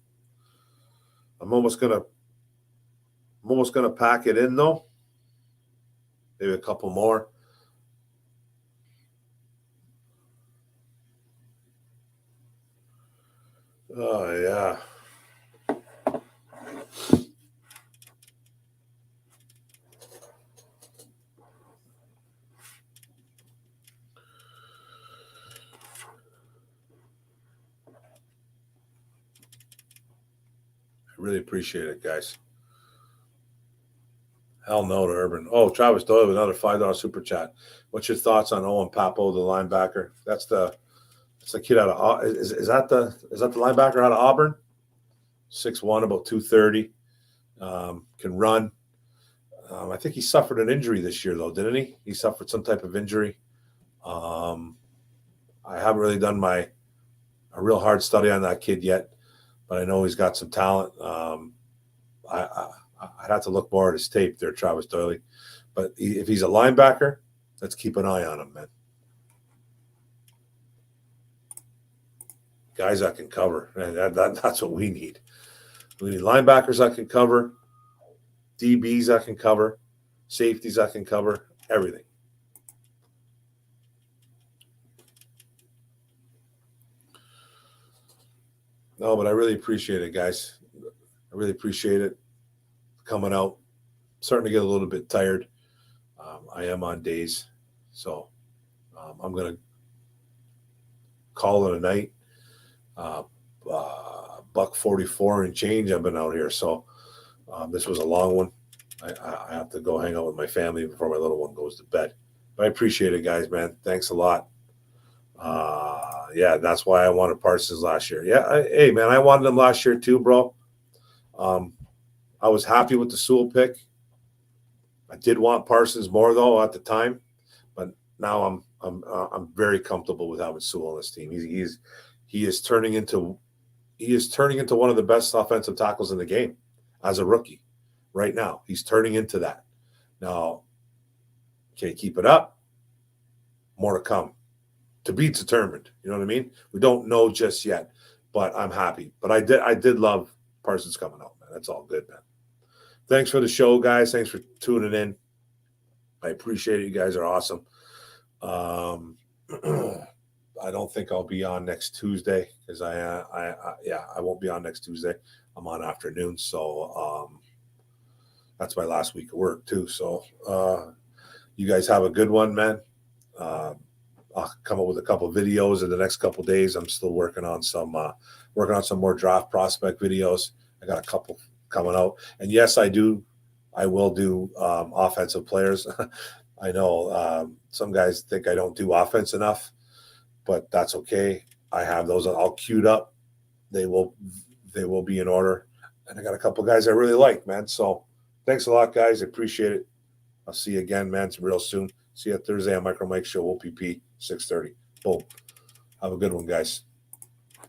I'm almost gonna pack it in though. Maybe a couple more. Oh yeah. Really appreciate it, guys. Hell no to Urban. Oh, Travis Doyle with another $5 super chat. What's your thoughts on Owen Papo, the linebacker? That's the kid out of is that the linebacker out of Auburn? 6'1", about 230. Can run. I think he suffered an injury this year, though, didn't he? He suffered some type of injury. I haven't really done a real hard study on that kid yet. But I know he's got some talent. I'd have to look more at his tape there, Travis Doyle. But if he's a linebacker, let's keep an eye on him, man. Guys that can cover. That's what we need. We need linebackers that can cover, DBs that can cover, safeties that can cover, everything. No, but I really appreciate it, guys. I really appreciate it coming out. Starting to get a little bit tired. I am on days. So I'm going to call it a night. Buck 44 and change. I've been out here, so this was a long one. I have to go hang out with my family before my little one goes to bed. But I appreciate it, guys, man. Thanks a lot. Yeah, that's why I wanted Parsons last year. Yeah, hey, man, I wanted him last year too, bro. I was happy with the Sewell pick. I did want Parsons more though at the time, but now I'm very comfortable with having Sewell on this team. He is turning into one of the best offensive tackles in the game as a rookie. Right now, he's turning into that. Now, can he keep it up? More to come. To be determined. You know what I mean? We don't know just yet, but I'm happy. But I did love Parsons coming out, man. That's all good, man. Thanks for the show, guys. Thanks for tuning in. I appreciate it. You guys are awesome. I don't think I'll be on next Tuesday because I won't be on next Tuesday. I'm on afternoon, so that's my last week of work too. So you guys have a good one, man. I'll come up with a couple of videos in the next couple of days. I'm still working on some more draft prospect videos. I got a couple coming out, and yes, I will do offensive players. I know some guys think I don't do offense enough, but that's okay. I have those all queued up. They will be in order, and I got a couple guys I really like, man. So thanks a lot, guys. I appreciate it. I'll see you again, man. It's real soon. See you Thursday on Micro Mike Show, OPP 6:30. Boom. Have a good one, guys.